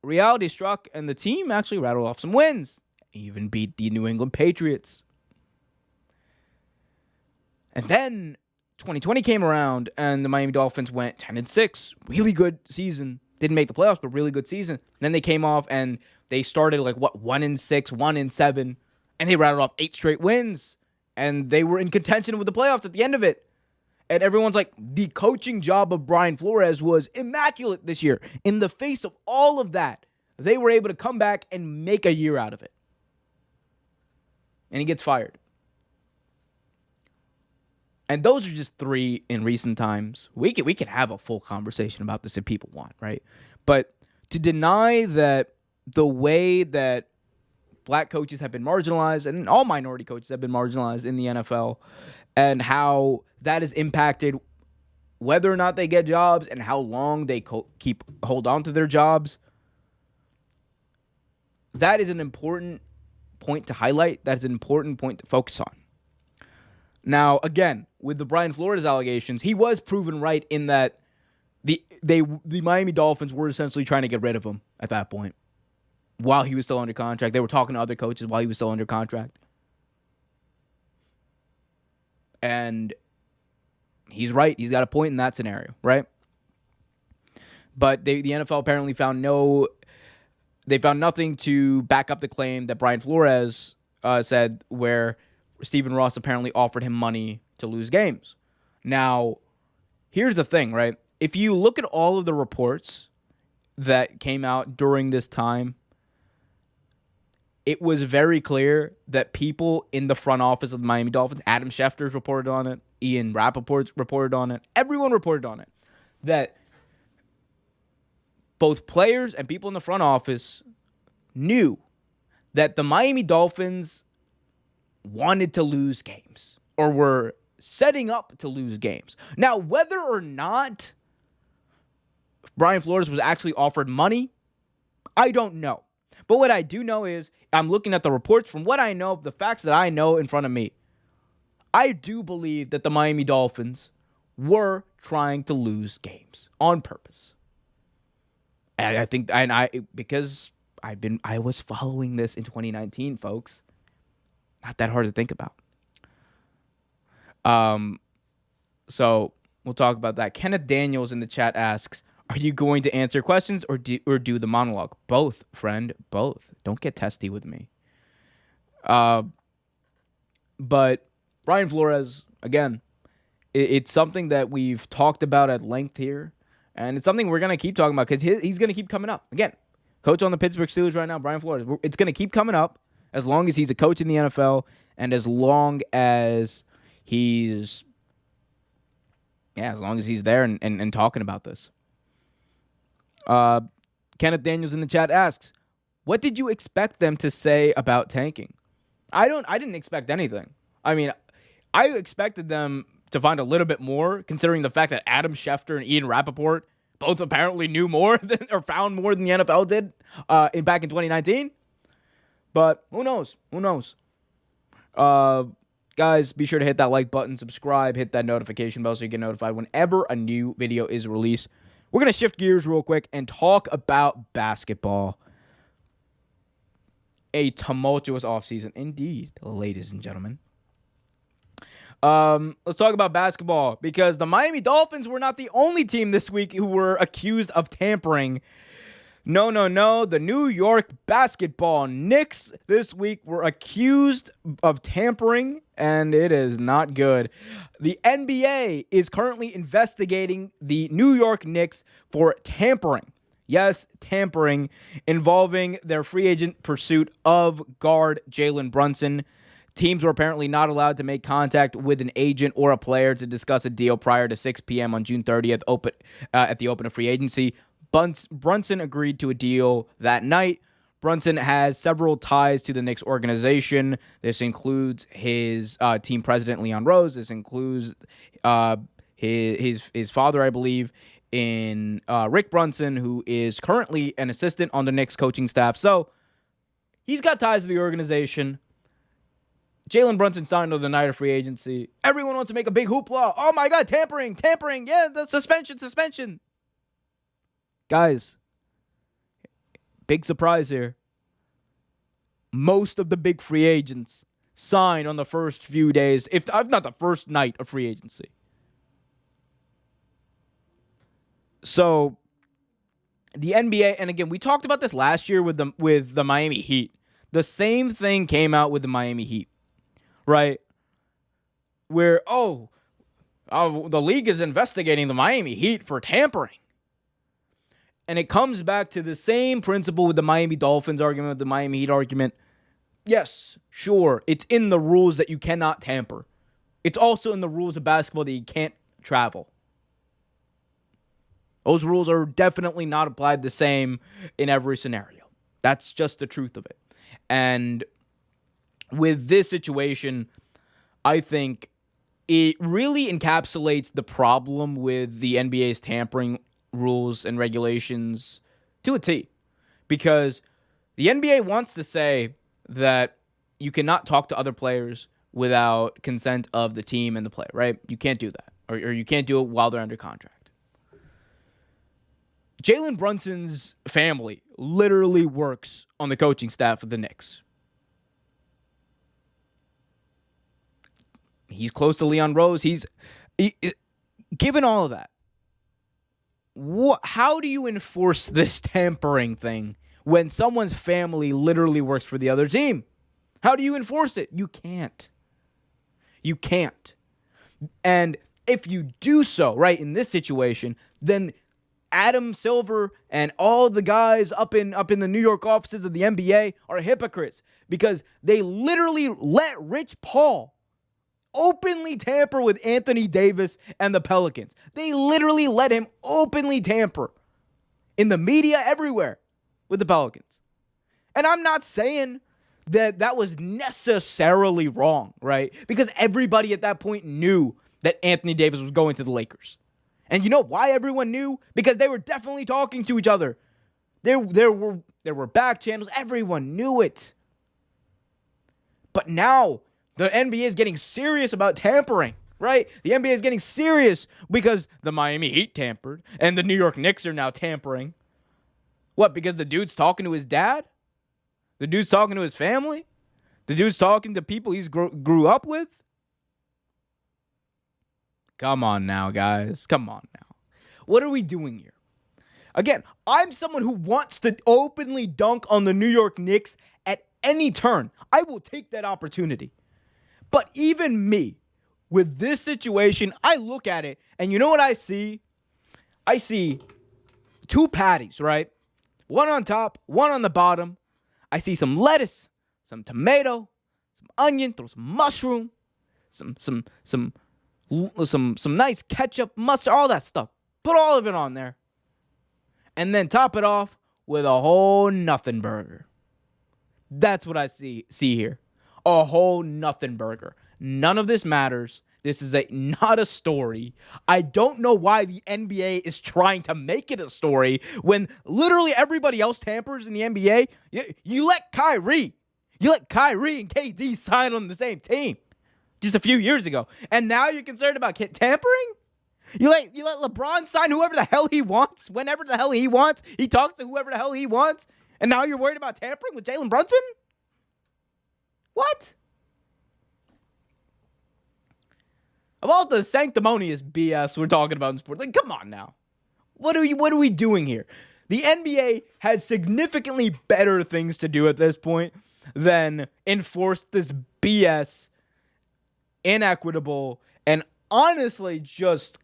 reality struck, and the team actually rattled off some wins. Even beat the New England Patriots. And then 2020 came around, and the Miami Dolphins went 10-6. Really good season. Didn't make the playoffs, but really good season. And then they came off, and they started 1-6, 1-7, and they rattled off 8 straight wins. And they were in contention with the playoffs at the end of it. And everyone's like, the coaching job of Brian Flores was immaculate this year. In the face of all of that, they were able to come back and make a year out of it. And he gets fired. And those are just 3 in recent times. We can have a full conversation about this if people want, right? But to deny that the way that black coaches have been marginalized, and all minority coaches have been marginalized in the NFL, and how that has impacted whether or not they get jobs and how long they hold on to their jobs, that is an important point to highlight. That's an important point to focus on. Now, again, with the Brian Flores allegations, he was proven right in that the Miami Dolphins were essentially trying to get rid of him at that point while he was still under contract. They were talking to other coaches while he was still under contract. And he's right. He's got a point in that scenario, right? But the NFL apparently found nothing to back up the claim that Brian Flores said, where Stephen Ross apparently offered him money to lose games. Now, here's the thing, right? If you look at all of the reports that came out during this time, it was very clear that people in the front office of the Miami Dolphins, Adam Schefter's reported on it, Ian Rappaport's reported on it, everyone reported on it, that both players and people in the front office knew that the Miami Dolphins wanted to lose games or were setting up to lose games. Now, whether or not Brian Flores was actually offered money, I don't know. But what I do know is I'm looking at the reports from what I know, the facts that I know in front of me. I do believe that the Miami Dolphins were trying to lose games on purpose. And I think, because I was following this in 2019, folks. Not that hard to think about. So we'll talk about that. Kenneth Daniels in the chat asks, are you going to answer questions or do the monologue? Both, friend, both. Don't get testy with me. But Brian Flores, again, it's something that we've talked about at length here, and it's something we're going to keep talking about because he's going to keep coming up. Again, coach on the Pittsburgh Steelers right now, Brian Flores. It's going to keep coming up as long as he's a coach in the NFL and as long as he's there and talking about this. Kenneth Daniels in the chat asks, what did you expect them to say about tanking? I didn't expect anything. I mean, I expected them to find a little bit more, considering the fact that Adam Schefter and Ian Rappaport both apparently knew more or found more than the NFL did back in 2019. But who knows? Who knows? Guys, be sure to hit that like button, subscribe, hit that notification bell so you get notified whenever a new video is released. We're going to shift gears real quick and talk about basketball. A tumultuous offseason indeed, ladies and gentlemen. Let's talk about basketball because the Miami Dolphins were not the only team this week who were accused of tampering. No. The New York basketball Knicks this week were accused of tampering, and it is not good. The NBA is currently investigating the New York Knicks for tampering. Yes, tampering involving their free agent pursuit of guard Jalen Brunson. Teams were apparently not allowed to make contact with an agent or a player to discuss a deal prior to 6 p.m. on June 30th at the open of free agency. Brunson agreed to a deal that night. Brunson has several ties to the Knicks organization. This includes his team president, Leon Rose. This includes his father, I believe, in Rick Brunson, who is currently an assistant on the Knicks coaching staff. So he's got ties to the organization. Jalen Brunson signed on the night of free agency. Everyone wants to make a big hoopla. Oh my God, tampering. Yeah, the suspension. Guys, big surprise here. Most of the big free agents signed on the first few days, if not the first night of free agency. So the NBA, and again, we talked about this last year with the Miami Heat. The same thing came out with the Miami Heat, right? Where, the league is investigating the Miami Heat for tampering. And it comes back to the same principle with the Miami Dolphins argument, with the Miami Heat argument. Yes, sure, it's in the rules that you cannot tamper. It's also in the rules of basketball that you can't travel. Those rules are definitely not applied the same in every scenario. That's just the truth of it. And with this situation, I think it really encapsulates the problem with the NBA's tampering rules and regulations to a T. Because the NBA wants to say that you cannot talk to other players without consent of the team and the player, right? You can't do that. Or you can't do it while they're under contract. Jalen Brunson's family literally works on the coaching staff of the Knicks. He's close to Leon Rose. Given all of that, how do you enforce this tampering thing when someone's family literally works for the other team? How do you enforce it? You can't. You can't. And if you do so, right, in this situation, then Adam Silver and all the guys up in the New York offices of the NBA are hypocrites because they literally let Rich Paul openly tamper with Anthony Davis and the Pelicans. They literally let him openly tamper in the media everywhere with the Pelicans. And I'm not saying that was necessarily wrong, right? Because everybody at that point knew that Anthony Davis was going to the Lakers. And you know why everyone knew? Because they were definitely talking to each other. There were back channels. Everyone knew it. But now the NBA is getting serious about tampering, right? The NBA is getting serious because the Miami Heat tampered and the New York Knicks are now tampering. What, because the dude's talking to his dad? The dude's talking to his family? The dude's talking to people he's grew up with? Come on now, guys. Come on now. What are we doing here? Again, I'm someone who wants to openly dunk on the New York Knicks at any turn. I will take that opportunity. But even me, with this situation, I look at it, and you know what I see? I see two patties, right? One on top, one on the bottom. I see some lettuce, some tomato, some onion, throw some mushroom, some nice ketchup, mustard, all that stuff. Put all of it on there. And then top it off with a whole nothing burger. That's what I see here. A whole nothing burger. None of this matters. This is not a story. I don't know why the NBA is trying to make it a story when literally everybody else tampers in the NBA. You let Kyrie and KD sign on the same team just a few years ago. And now you're concerned about tampering? You let LeBron sign whoever the hell he wants, whenever the hell he wants. He talks to whoever the hell he wants. And now you're worried about tampering with Jalen Brunson? What? Of all the sanctimonious BS we're talking about in sports, like, come on now. What are we doing here? The NBA has significantly better things to do at this point than enforce this BS, inequitable, and honestly just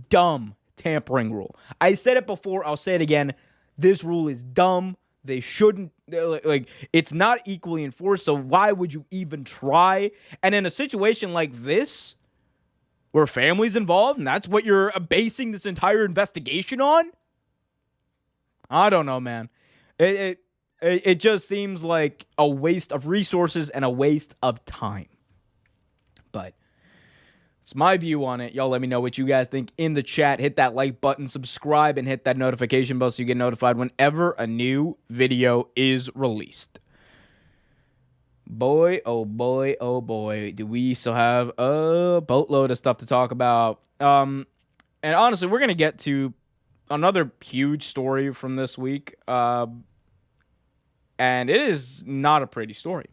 dumb tampering rule. I said it before, I'll say it again. This rule is dumb. They shouldn't, it's not equally enforced, so why would you even try? And in a situation like this, where family's involved, and that's what you're basing this entire investigation on? I don't know, man. It just seems like a waste of resources and a waste of time. But it's my view on it. Y'all let me know what you guys think in the chat. Hit that like button, subscribe, and hit that notification bell so you get notified whenever a new video is released. Boy, oh boy, oh boy, do we still have a boatload of stuff to talk about. And honestly, we're going to get to another huge story from this week. And it is not a pretty story.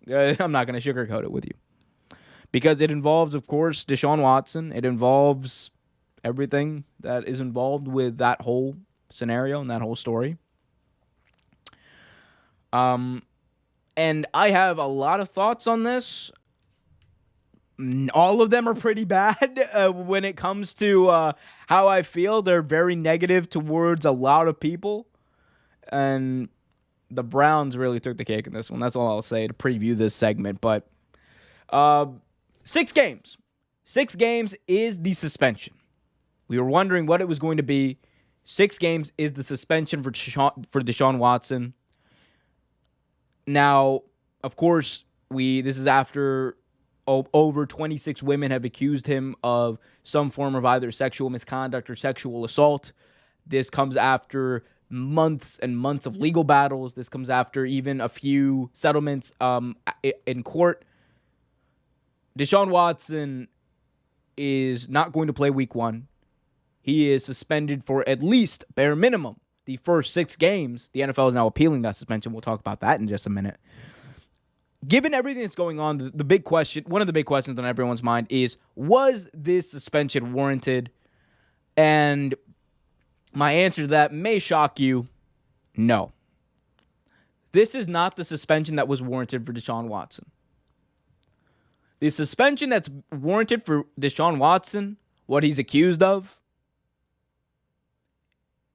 I'm not going to sugarcoat it with you. Because it involves, of course, Deshaun Watson. It involves everything that is involved with that whole scenario and that whole story. And I have a lot of thoughts on this. All of them are pretty bad when it comes to how I feel. They're very negative towards a lot of people. And the Browns really took the cake in this one. That's all I'll say to preview this segment. But 6 games. 6 games is the suspension. We were wondering what it was going to be. 6 games is the suspension for Deshaun Watson. Now, of course, this is after over 26 women have accused him of some form of either sexual misconduct or sexual assault. This comes after months and months of legal battles. This comes after even a few settlements in court. Deshaun Watson is not going to play week 1. He is suspended for at least, bare minimum, the first 6 games. The NFL is now appealing that suspension. We'll talk about that in just a minute. Given everything that's going on, the big question, one of the big questions on everyone's mind is, was this suspension warranted? And my answer to that may shock you. No. This is not the suspension that was warranted for Deshaun Watson. The suspension that's warranted for Deshaun Watson, what he's accused of,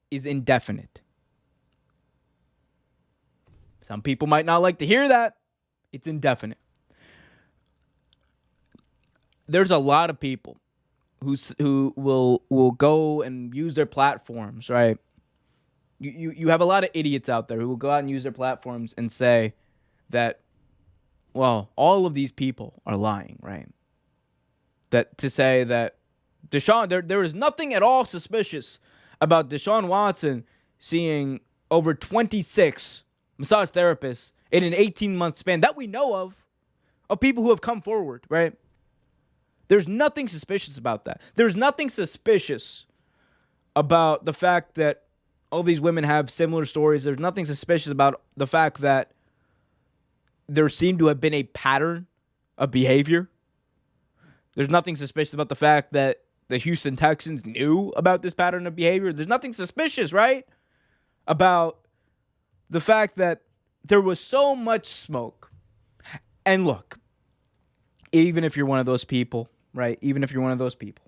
is indefinite. Some people might not like to hear that. It's indefinite. There's a lot of people who will go and use their platforms, right? You have a lot of idiots out there who will go out and use their platforms and say that, well, all of these people are lying, right? That to say that Deshaun, there is nothing at all suspicious about Deshaun Watson seeing over 26 massage therapists in an 18-month span that we know of people who have come forward, right? There's nothing suspicious about that. There's nothing suspicious about the fact that all these women have similar stories. There's nothing suspicious about the fact that there seemed to have been a pattern of behavior. There's nothing suspicious about the fact that the Houston Texans knew about this pattern of behavior. There's nothing suspicious, right, about the fact that there was so much smoke. And look, even if you're one of those people, right, even if you're one of those people,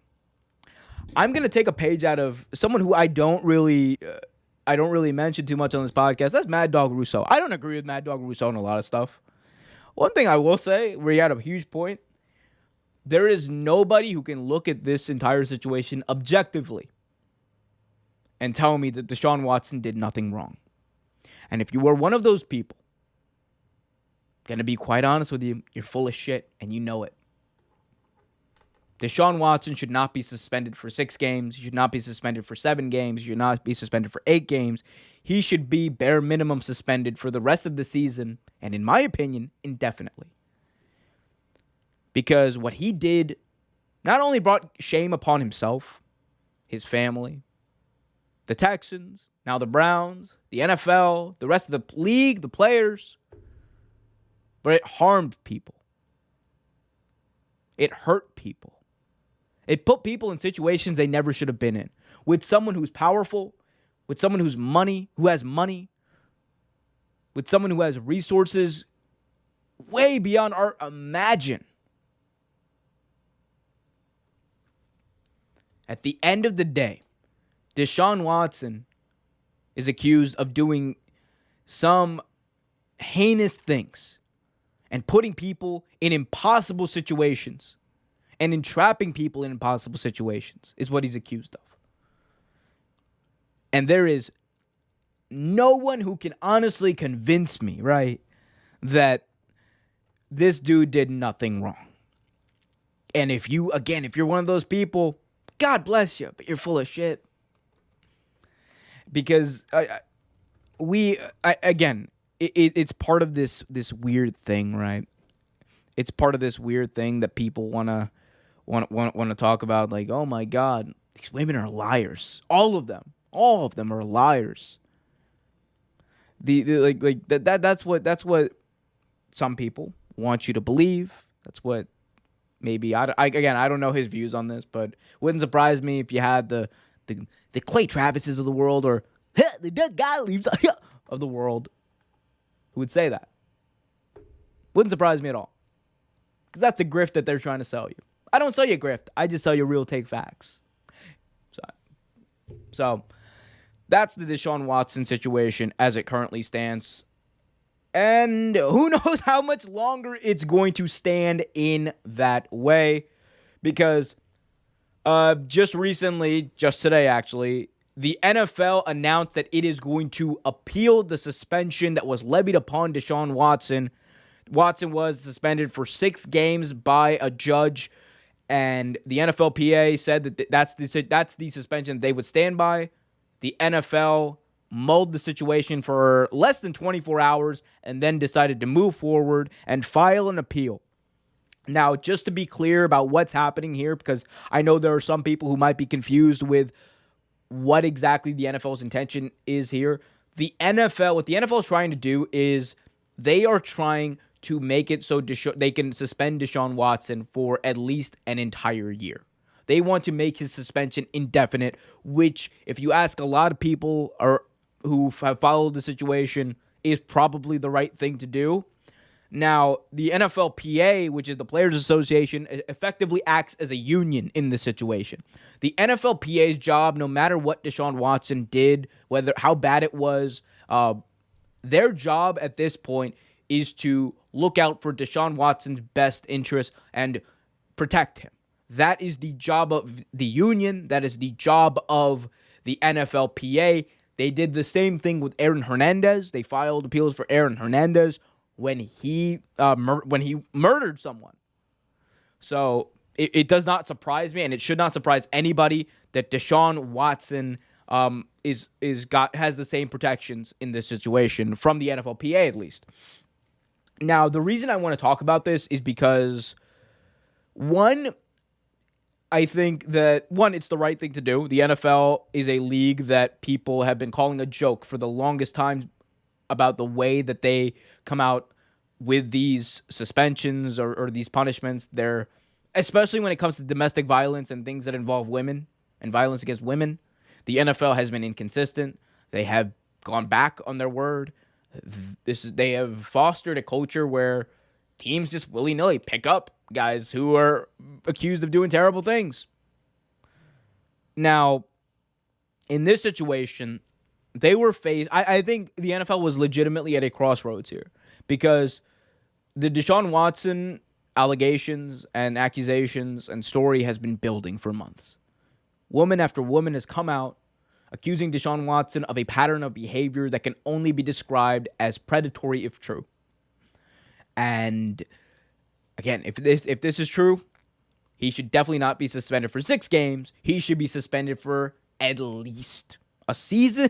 I'm going to take a page out of someone who I don't really mention too much on this podcast. That's Mad Dog Russo. I don't agree with Mad Dog Russo on a lot of stuff. One thing I will say, where he had a huge point, there is nobody who can look at this entire situation objectively and tell me that Deshaun Watson did nothing wrong. And if you are one of those people, gonna be quite honest with you, you're full of shit and you know it. Deshaun Watson should not be suspended for 6 games. He should not be suspended for 7 games. He should not be suspended for 8 games. He should be bare minimum suspended for the rest of the season, and in my opinion, indefinitely. Because what he did not only brought shame upon himself, his family, the Texans, now the Browns, the NFL, the rest of the league, the players, but it harmed people. It hurt people. It put people in situations they never should have been in. With someone who's powerful, with someone who has money, with someone who has resources way beyond our imagine. At the end of the day, Deshaun Watson is accused of doing some heinous things and putting people in impossible situations and entrapping people in impossible situations is what he's accused of. And there is no one who can honestly convince me, right, that this dude did nothing wrong. And if you're one of those people, God bless you, but you're full of shit. Because it's part of this weird thing, right? It's part of this weird thing that people want to talk about, like, oh my God, these women are liars. All of them are liars. That's what some people want you to believe. That's what maybe I don't know his views on this, but wouldn't surprise me if you had the Clay Travises of the world or the Doug Gottliebs of the world who would say that. Wouldn't surprise me at all. Because that's a grift that they're trying to sell you. I don't sell you a grift. I just sell you real take facts. So that's the Deshaun Watson situation as it currently stands. And who knows how much longer it's going to stand in that way. Because just today actually, the NFL announced that it is going to appeal the suspension that was levied upon Deshaun Watson. Watson was suspended for 6 games by a judge, and the NFLPA said that that's the suspension they would stand by. The NFL mulled the situation for less than 24 hours and then decided to move forward and file an appeal. Now, just to be clear about what's happening here, because I know there are some people who might be confused with what exactly the NFL's intention is here. What the NFL is trying to do is they are trying to make it so they can suspend Deshaun Watson for at least an entire year. They want to make his suspension indefinite, which, if you ask a lot of people who have followed the situation, is probably the right thing to do. Now, the NFLPA, which is the Players Association, effectively acts as a union in this situation. The NFLPA's job, no matter what Deshaun Watson did, how bad it was, their job at this point is to look out for Deshaun Watson's best interest and protect him. That is the job of the union. That is the job of the NFLPA. They did the same thing with Aaron Hernandez. They filed appeals for Aaron Hernandez when he murdered someone. So it does not surprise me, and it should not surprise anybody that Deshaun Watson has the same protections in this situation from the NFLPA at least. Now, the reason I want to talk about this is because I think that it's the right thing to do. The NFL is a league that people have been calling a joke for the longest time about the way that they come out with these suspensions or these punishments. Especially when it comes to domestic violence and things that involve women and violence against women, the NFL has been inconsistent. They have gone back on their word. They have fostered a culture where teams just willy-nilly pick up guys who are accused of doing terrible things. Now, in this situation, they were faced. I think the NFL was legitimately at a crossroads here because the Deshaun Watson allegations and accusations and story has been building for months. Woman after woman has come out accusing Deshaun Watson of a pattern of behavior that can only be described as predatory if true. And again, if this is true, he should definitely not be suspended for 6 games. He should be suspended for at least a season.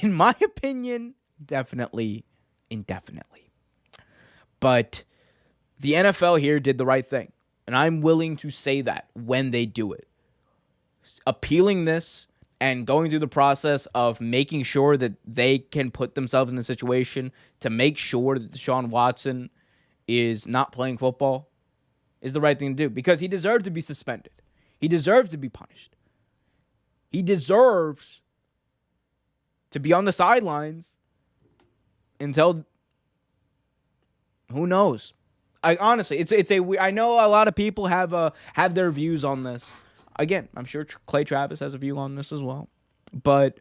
In my opinion, definitely indefinitely. But the NFL here did the right thing. And I'm willing to say that when they do it. Appealing this and going through the process of making sure that they can put themselves in a situation to make sure that Deshaun Watson is not playing football is the right thing to do because he deserves to be suspended. He deserves to be punished. He deserves to be on the sidelines until who knows. I know a lot of people have their views on this. Again, I'm sure Clay Travis has a view on this as well. But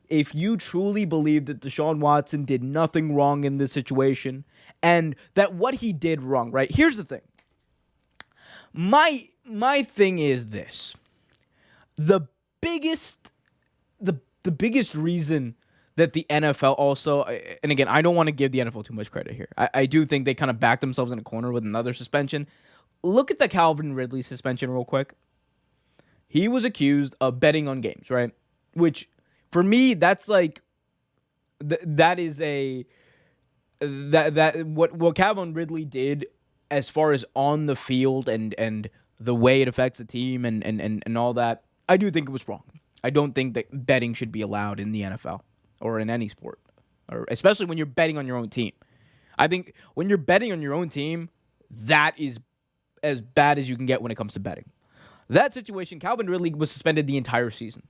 if you truly believe that Deshaun Watson did nothing wrong in this situation and that what he did wrong, right? Here's the thing. My thing is this. The biggest reason that the NFL also, and again, I don't want to give the NFL too much credit here. I do think they kind of backed themselves in a corner with another suspension. Look at the Calvin Ridley suspension real quick. He was accused of betting on games, right? Which, for me, that's like, that is what Calvin Ridley did as far as on the field and the way it affects the team and all that. I do think it was wrong. I don't think that betting should be allowed in the NFL or in any sport, or especially when you're betting on your own team. I think when you're betting on your own team, that is as bad as you can get when it comes to betting. That situation, Calvin Ridley was suspended the entire season.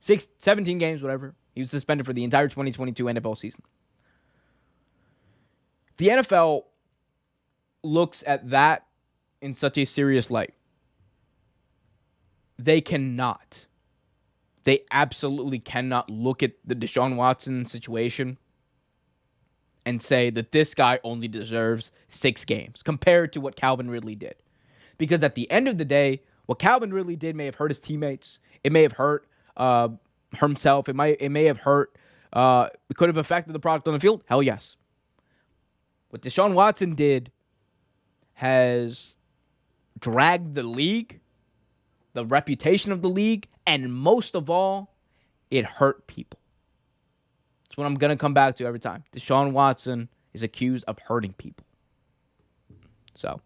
17 games, whatever. He was suspended for the entire 2022 NFL season. The NFL looks at that in such a serious light. They absolutely cannot look at the Deshaun Watson situation and say that this guy only deserves 6 games compared to what Calvin Ridley did. Because at the end of the day, what Calvin Ridley did may have hurt his teammates. It may have hurt himself. It may have hurt. It could have affected the product on the field. Hell yes. What Deshaun Watson did has dragged the league, the reputation of the league, and most of all, It hurt people. That's what I'm going to come back to every time. Deshaun Watson is accused of hurting people. So,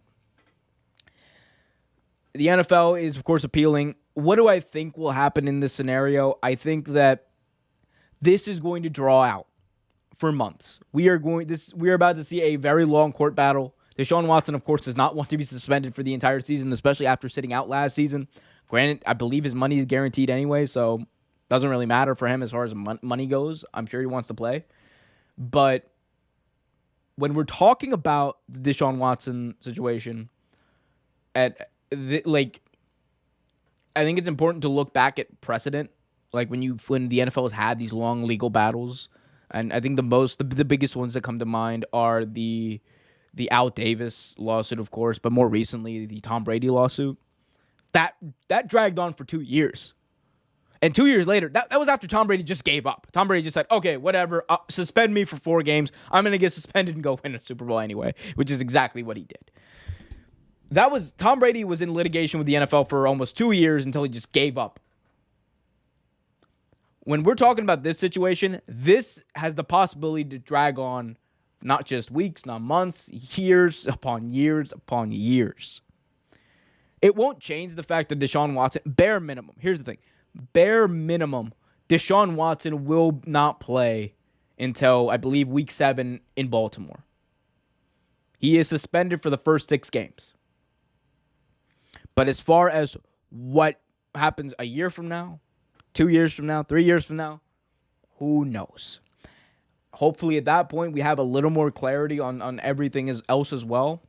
the NFL is, of course, appealing. What do I think will happen in this scenario? I think that this is going to draw out for months. We are about to see a very long court battle. Deshaun Watson, of course, does not want to be suspended for the entire season, especially after sitting out last season. Granted, I believe his money is guaranteed anyway, so doesn't really matter for him as far as money goes. I'm sure he wants to play. But when we're talking about the Deshaun Watson situation, I think it's important to look back at precedent. Like when the NFL has had these long legal battles, and I think the biggest ones that come to mind are the Al Davis lawsuit, of course, but more recently the Tom Brady lawsuit. That dragged on for 2 years. And 2 years later, that was after Tom Brady just gave up. Tom Brady just said, okay, whatever, suspend me for 4 games. I'm going to get suspended and go win a Super Bowl anyway, which is exactly what he did. Tom Brady was in litigation with the NFL for almost 2 years until he just gave up. When we're talking about this situation, this has the possibility to drag on not just weeks, not months, years upon years upon years. It won't change the fact that Deshaun Watson, bare minimum, here's the thing, bare minimum, Deshaun Watson will not play until, I believe, week 7 in Baltimore. He is suspended for the first 6 games. But as far as what happens a year from now, 2 years from now, 3 years from now, who knows? Hopefully at that point we have a little more clarity on everything else as well.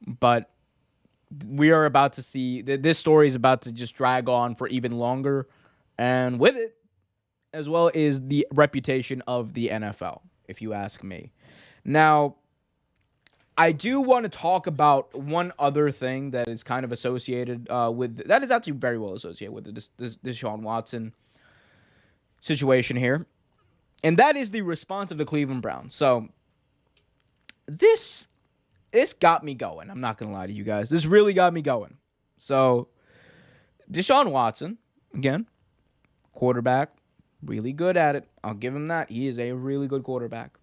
But we are about to see this story is about to just drag on for even longer. And with it, as well, is the reputation of the NFL, if you ask me. Now, I do want to talk about one other thing that is kind of associated that is actually very well associated with this Deshaun Watson situation here. And that is the response of the Cleveland Browns. So, this got me going. I'm not going to lie to you guys. This really got me going. So, Deshaun Watson, again, quarterback, really good at it. I'll give him that. He is a really good quarterback.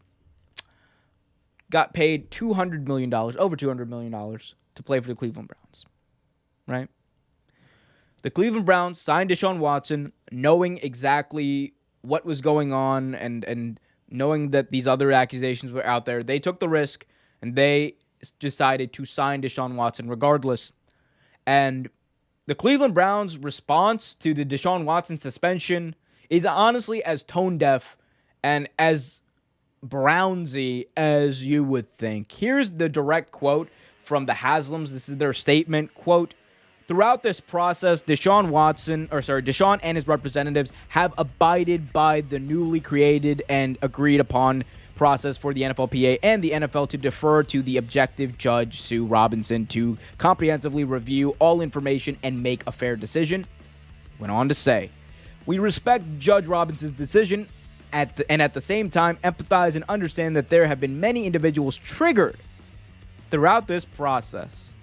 Got paid $200 million, over $200 million, to play for the Cleveland Browns. Right? The Cleveland Browns signed Deshaun Watson knowing exactly what was going on and knowing that these other accusations were out there. They took the risk and they decided to sign Deshaun Watson regardless. And the Cleveland Browns' response to the Deshaun Watson suspension is honestly as tone deaf and as Brownsy as you would think. Here's the direct quote from the Haslams. This is their statement. Quote, "Throughout this process, Deshaun and his representatives have abided by the newly created and agreed upon process for the NFLPA and the NFL to defer to the objective Judge Sue Robinson to comprehensively review all information and make a fair decision." Went on to say, "We respect Judge Robinson's decision and at the same time empathize and understand that there have been many individuals triggered throughout this process."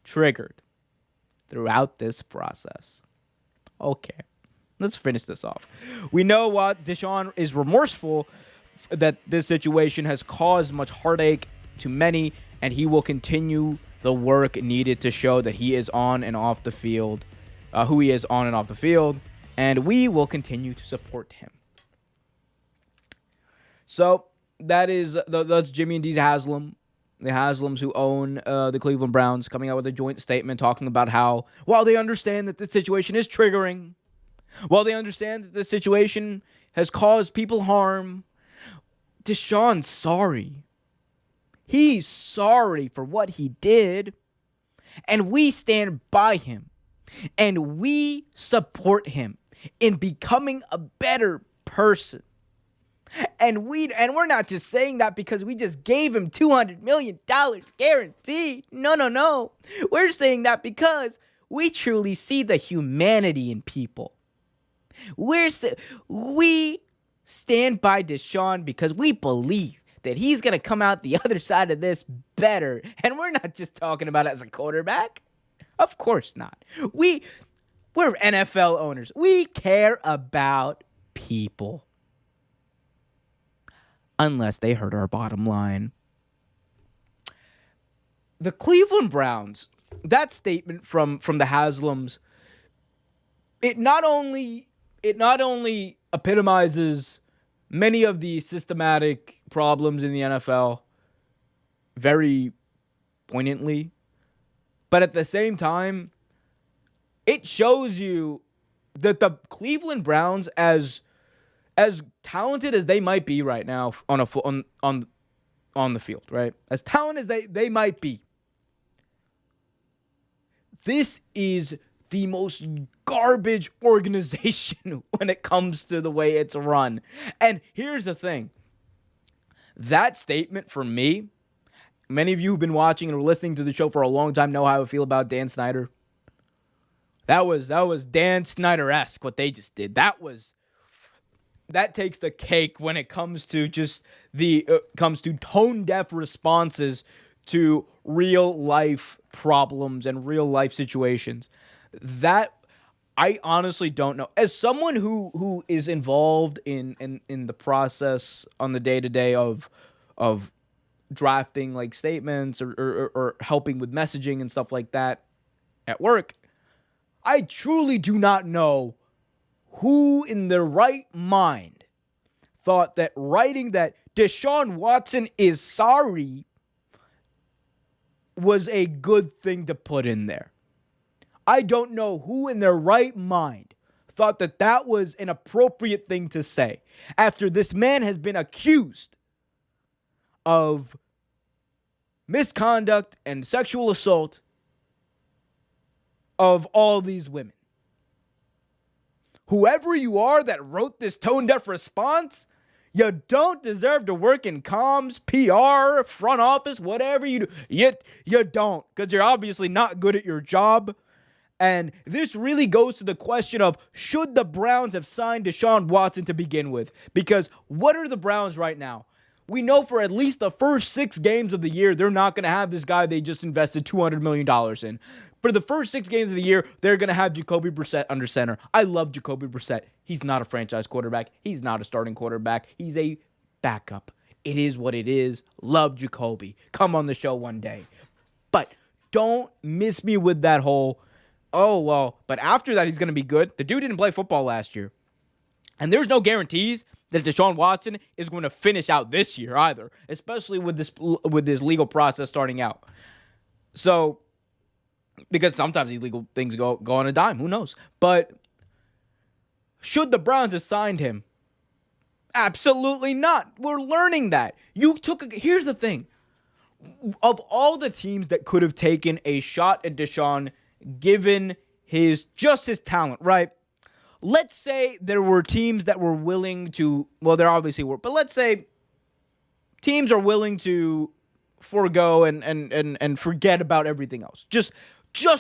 Triggered throughout this process. Okay, let's finish this off. "We know what Deshaun is remorseful that this situation has caused much heartache to many, and he will continue the work needed to show that he is on and off the field, who he is on and off the field, and we will continue to support him." So that's Jimmy and Dee Haslam, the Haslams who own the Cleveland Browns, coming out with a joint statement talking about how, while they understand that the situation is triggering, while they understand that the situation has caused people harm, Deshaun's sorry. He's sorry for what he did, and we stand by him, and we support him in becoming a better person. And we're not just saying that because we just gave him $200 million guaranteed. No. We're saying that because we truly see the humanity in people. We stand by Deshaun because we believe that he's going to come out the other side of this better. And we're not just talking about it as a quarterback. Of course not. We're NFL owners. We care about people. Unless they hurt our bottom line. The Cleveland Browns, that statement from the Haslams, it not only epitomizes many of the systematic problems in the NFL very poignantly, but at the same time, it shows you that the Cleveland Browns, as talented as they might be right now on the field, right? As talented as they might be, this is the most garbage organization when it comes to the way it's run. And here's the thing. That statement for me, many of you who've been watching and listening to the show for a long time know how I feel about Dan Snyder. That was Dan Snyder-esque what they just did. That takes the cake when it comes to just comes to tone deaf responses to real life problems and real life situations. That I honestly don't know. As someone who is involved in the process on the day-to-day of drafting like statements or helping with messaging and stuff like that at work, I truly do not know who in their right mind thought that writing that Deshaun Watson is sorry was a good thing to put in there. I don't know who in their right mind thought that that was an appropriate thing to say after this man has been accused of misconduct and sexual assault of all these women. Whoever you are that wrote this tone-deaf response, you don't deserve to work in comms, PR, front office, whatever you do. You don't, because you're obviously not good at your job. And this really goes to the question of, should the Browns have signed Deshaun Watson to begin with? Because what are the Browns right now? We know for at least the first 6 games of the year, they're not going to have this guy they just invested $200 million in. For the first 6 games of the year, they're going to have Jacoby Brissett under center. I love Jacoby Brissett. He's not a franchise quarterback. He's not a starting quarterback. He's a backup. It is what it is. Love Jacoby. Come on the show one day. But don't miss me with that whole, oh, well, but after that, he's going to be good. The dude didn't play football last year. And there's no guarantees that Deshaun Watson is going to finish out this year either, especially with this legal process starting out. So, because sometimes these legal things go on a dime. Who knows? But should the Browns have signed him? Absolutely not. We're learning that. Here's the thing. Of all the teams that could have taken a shot at Deshaun, given his talent, right? Let's say there were teams that were willing to, well, there obviously were, but let's say teams are willing to forego and forget about everything else. Just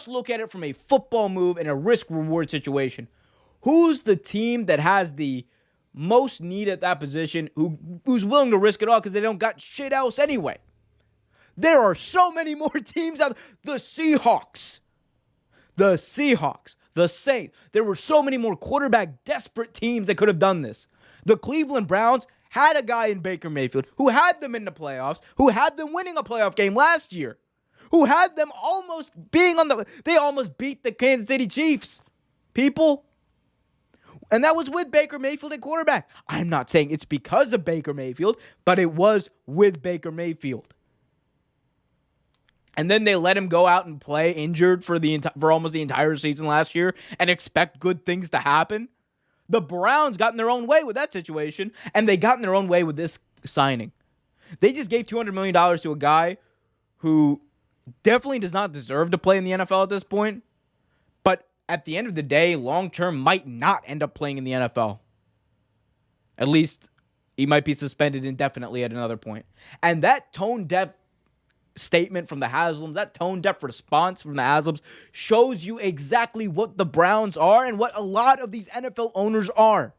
look at it from a football move and a risk-reward situation. Who's the team that has the most need at that position, who's willing to risk it all because they don't got shit else anyway? There are so many more teams out there. The Seahawks, the Saints. There were so many more quarterback-desperate teams that could have done this. The Cleveland Browns had a guy in Baker Mayfield who had them in the playoffs, who had them winning a playoff game last year, who had them almost being they almost beat the Kansas City Chiefs, people. And that was with Baker Mayfield at quarterback. I'm not saying it's because of Baker Mayfield, but it was with Baker Mayfield. And then they let him go out and play injured for almost the entire season last year and expect good things to happen. The Browns got in their own way with that situation, and they got in their own way with this signing. They just gave $200 million to a guy who definitely does not deserve to play in the NFL at this point, but at the end of the day, long-term might not end up playing in the NFL. At least he might be suspended indefinitely at another point. And that tone-deaf statement from the Haslams, that tone-deaf response from the Haslams shows you exactly what the Browns are and what a lot of these NFL owners are.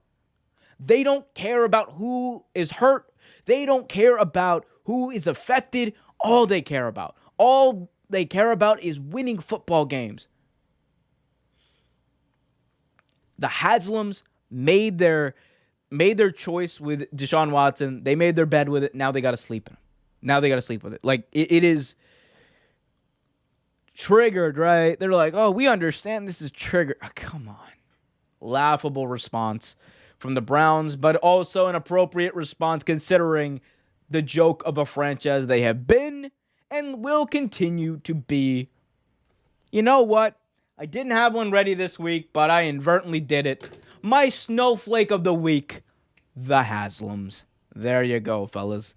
They don't care about who is hurt. They don't care about who is affected. All they care about is winning football games. The Haslams made their choice with Deshaun Watson. They made their bed with it. Now they got to sleep in it. Now they got to sleep with it. Like, it is triggered, right? They're like, oh, we understand this is triggered. Oh, come on. Laughable response from the Browns, but also an appropriate response considering the joke of a franchise they have been and will continue to be. You know what? I didn't have one ready this week, but I inadvertently did it. My snowflake of the week, the Haslams. There you go, fellas.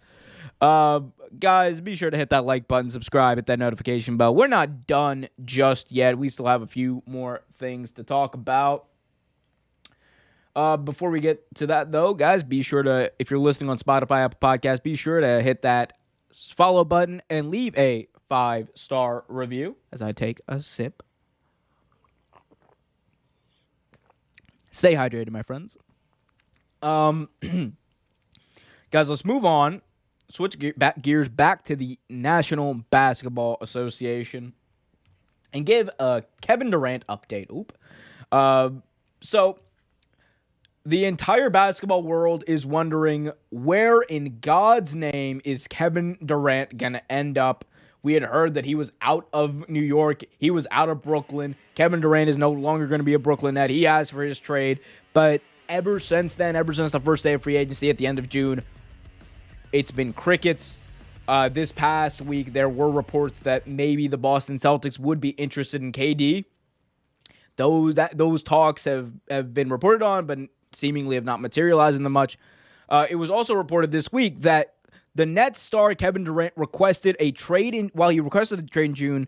Guys, be sure to hit that like button, subscribe, hit that notification bell. We're not done just yet. We still have a few more things to talk about. Before we get to that, though, guys, be sure to, if you're listening on Spotify, Apple Podcasts, be sure to hit that follow button and leave a 5-star review as I take a sip. Stay hydrated, my friends. Guys, let's move on. Switch gears back to the National Basketball Association and give a Kevin Durant update. So the entire basketball world is wondering where in God's name is Kevin Durant going to end up. We had heard that he was out of New York. He was out of Brooklyn. Kevin Durant is no longer going to be a Brooklyn Net. He asked for his trade. But ever since then, ever since the first day of free agency at the end of June, it's been crickets. This past week, there were reports that maybe the Boston Celtics would be interested in KD. Those talks have been reported on, but seemingly have not materialized into much. It was also reported this week that the Nets star Kevin Durant requested a trade while he requested a trade in June.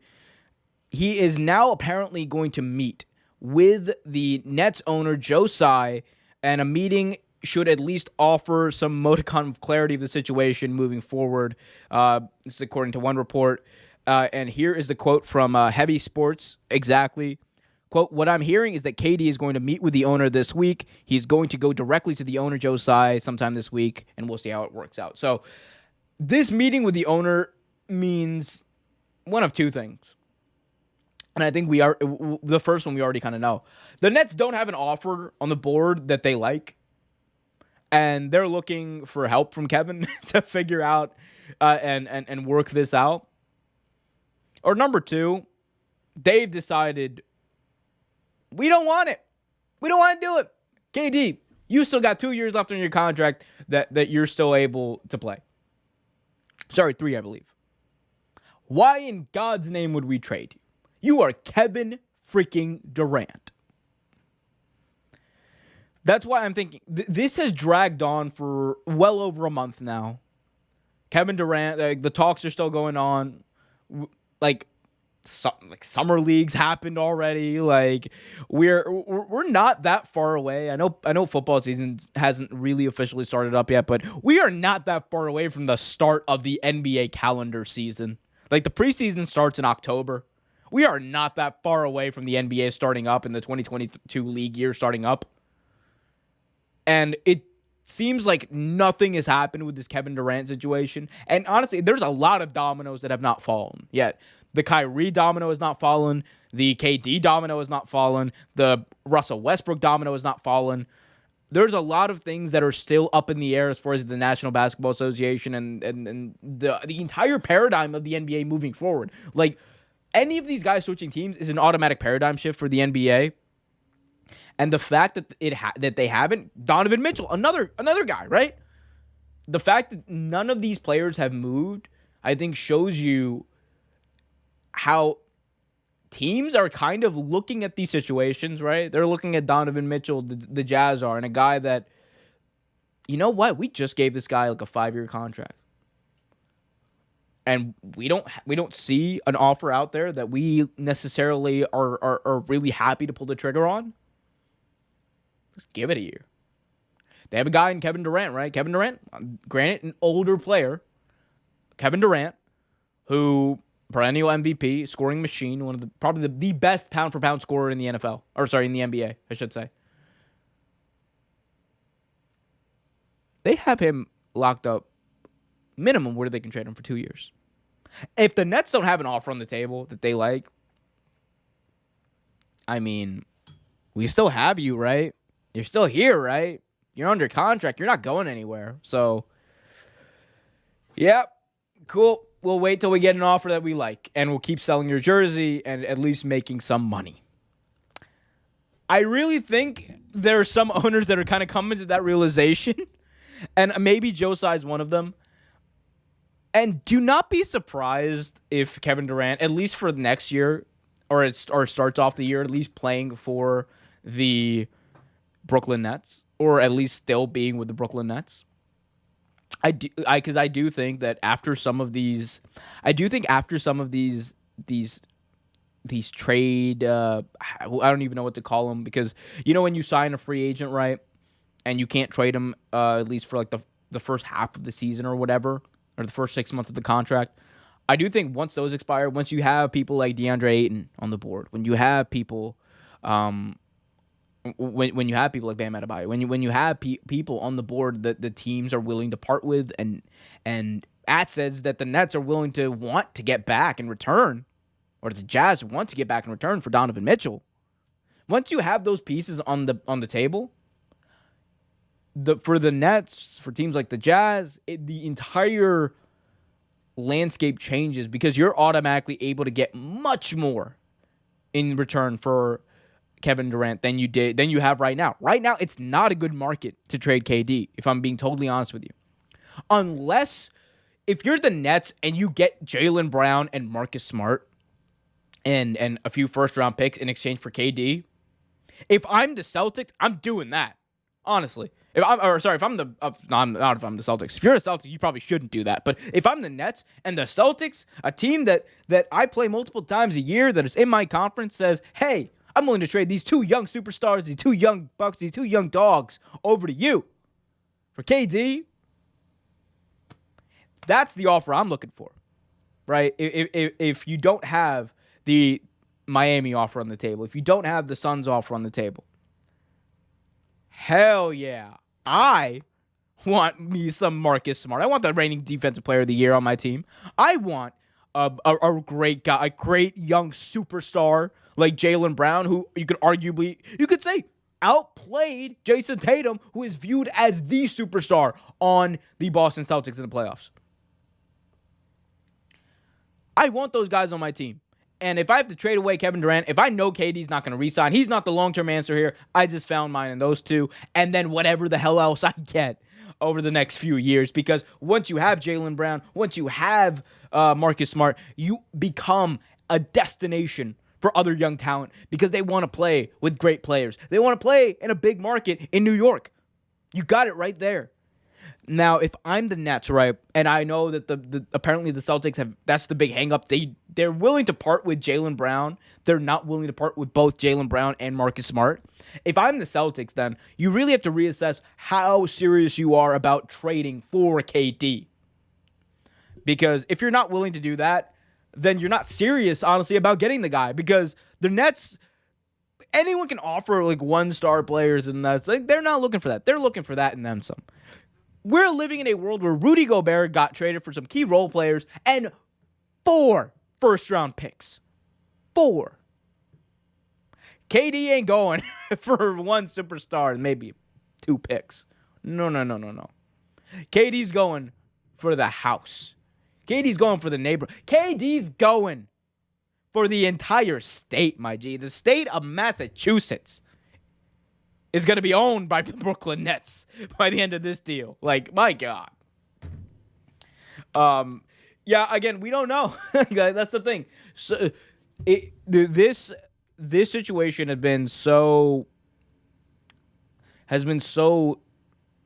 He is now apparently going to meet with the Nets owner Joe Tsai, and a meeting should at least offer some modicum of clarity of the situation moving forward. This is according to one report. And here is the quote from Heavy Sports exactly. Quote, what I'm hearing is that KD is going to meet with the owner this week. He's going to go directly to the owner, Joe Tsai, sometime this week, and we'll see how it works out. So this meeting with the owner means one of two things. And I think the first one we already kind of know. The Nets don't have an offer on the board that they like. And they're looking for help from Kevin to figure out and work this out. Or number two, they've decided we don't want it. We don't want to do it. KD, you still got 2 years left on your contract that you're still able to play. Sorry, 3, I believe. Why in God's name would we trade you? You are Kevin freaking Durant. That's why I'm thinking this has dragged on for well over a month now. Kevin Durant, the talks are still going on. Like summer leagues happened already. Like we're not that far away. I know football season hasn't really officially started up yet, but we are not that far away from the start of the NBA calendar season. Like the preseason starts in October. We are not that far away from the NBA starting up and the 2022 league year starting up. And it seems like nothing has happened with this Kevin Durant situation. And honestly, there's a lot of dominoes that have not fallen yet. The Kyrie domino has not fallen. The KD domino has not fallen. The Russell Westbrook domino has not fallen. There's a lot of things that are still up in the air as far as the National Basketball Association and the entire paradigm of the NBA moving forward. Like, any of these guys switching teams is an automatic paradigm shift for the NBA. And the fact that that they haven't, Donovan Mitchell, another guy, right? The fact that none of these players have moved, I think shows you how teams are kind of looking at these situations, right? They're looking at Donovan Mitchell, the Jazz are, and a guy that, you know what? We just gave this guy like a 5-year contract. And we don't see an offer out there that we necessarily are really happy to pull the trigger on. Just give it a year. They have a guy in Kevin Durant, right? Kevin Durant, granted, an older player. Kevin Durant, who perennial MVP, scoring machine, one of probably the best pound-for-pound scorer in the NFL. Or, sorry, in the NBA, I should say. They have him locked up minimum where they can trade him for 2 years. If the Nets don't have an offer on the table that they like, I mean, we still have you, right? You're still here, right? You're under contract. You're not going anywhere. So, yep, cool. We'll wait till we get an offer that we like, and we'll keep selling your jersey and at least making some money. I really think there are some owners that are kind of coming to that realization, and maybe Joe Tsai's one of them. And do not be surprised if Kevin Durant, at least for next year, or starts off the year at least playing for the Brooklyn Nets, or at least still being with the Brooklyn Nets. Because I do think that after some of these, these trade, I don't even know what to call them, because when you sign a free agent, right, and you can't trade him at least for like the first half of the season or whatever, or the first 6 months of the contract. I do think once those expire, once you have people like DeAndre Ayton on the board, when you have people, when you have people like Bam Adebayo, when you have people on the board that the teams are willing to part with, and assets that the Nets are willing to want to get back in return, or the Jazz want to get back in return for Donovan Mitchell. Once you have those pieces on the table, for the Nets, for teams like the Jazz, the entire landscape changes, because you're automatically able to get much more in return for Kevin Durant than you have right now. Right now, it's not a good market to trade KD, if I'm being totally honest with you. Unless if you're the Nets and you get Jaylen Brown and Marcus Smart and a few first-round picks in exchange for KD, if I'm the Celtics, I'm doing that. Honestly. If I'm the Celtics. If you're a Celtic, you probably shouldn't do that. But if I'm the Nets and the Celtics, a team that I play multiple times a year, that is in my conference, says, hey, I'm willing to trade these two young superstars, these two young bucks, these two young dogs over to you for KD, that's the offer I'm looking for, right? If you don't have the Miami offer on the table, if you don't have the Suns offer on the table, hell yeah. I want me some Marcus Smart. I want the reigning defensive player of the year on my team. I want a great guy, a great young superstar like Jaylen Brown, who you could say outplayed Jason Tatum, who is viewed as the superstar on the Boston Celtics in the playoffs. I want those guys on my team. And if I have to trade away Kevin Durant, if I know KD's not going to re-sign, he's not the long-term answer here. I just found mine in those two. And then whatever the hell else I get over the next few years. Because once you have Jaylen Brown, once you have Marcus Smart, you become a destination for other young talent, because they want to play with great players. They want to play in a big market in New York. You got it right there. Now, if I'm the Nets, right, and I know that apparently the Celtics that's the big hang-up. They're willing to part with Jaylen Brown. They're not willing to part with both Jaylen Brown and Marcus Smart. If I'm the Celtics, then you really have to reassess how serious you are about trading for KD. Because if you're not willing to do that, then you're not serious, honestly, about getting the guy. Because the Nets, anyone can offer like one-star players, and that's like they're not looking for that. They're looking for that and then some. We're living in a world where Rudy Gobert got traded for some key role players and 4 first-round picks. 4. KD ain't going for one superstar and maybe 2 picks. No. KD's going for the house. KD's going for the neighbor. KD's going for the entire state, my G. The state of Massachusetts is going to be owned by the Brooklyn Nets by the end of this deal. Like, my God. Yeah, again, we don't know. That's the thing. So, this situation has been so,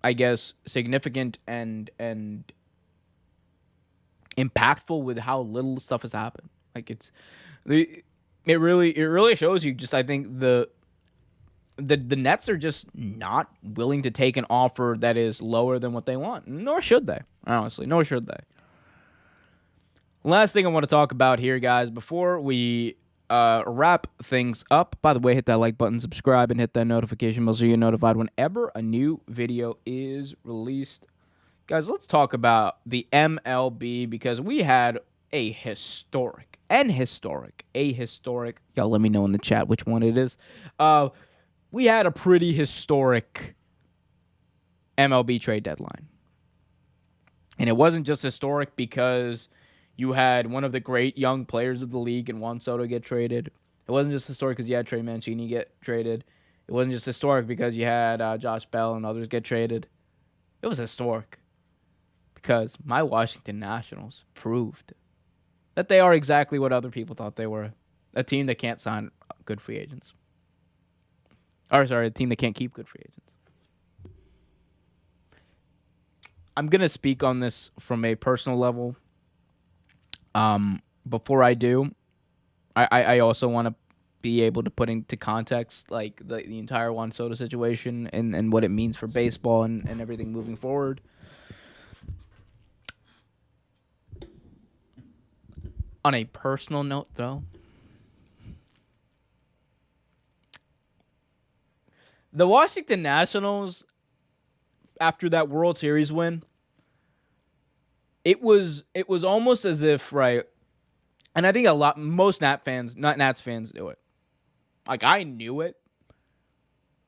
I guess, significant and impactful with how little stuff has happened. Like, it really shows you just, I think, the Nets are just not willing to take an offer that is lower than what they want. Nor should they, honestly. Nor should they. Last thing I want to talk about here, guys, before we wrap things up. By the way, hit that like button, subscribe, and hit that notification bell so you're notified whenever a new video is released. Guys, let's talk about the MLB, because we had a historic, y'all let me know in the chat which one it is, we had a pretty historic MLB trade deadline. And it wasn't just historic because you had one of the great young players of the league in Juan Soto get traded. It wasn't just historic because you had Trey Mancini get traded. It wasn't just historic because you had Josh Bell and others get traded. It was historic because my Washington Nationals proved that they are exactly what other people thought they were. A team that can't sign good free agents. A team that can't keep good free agents. I'm going to speak on this from a personal level. Before I do, I also want to be able to put into context like the entire Juan Soto situation and what it means for baseball and everything moving forward. On a personal note, though, the Washington Nationals, after that World Series win, it was almost as if, right, and I think most Nats fans knew it. Like, I knew it.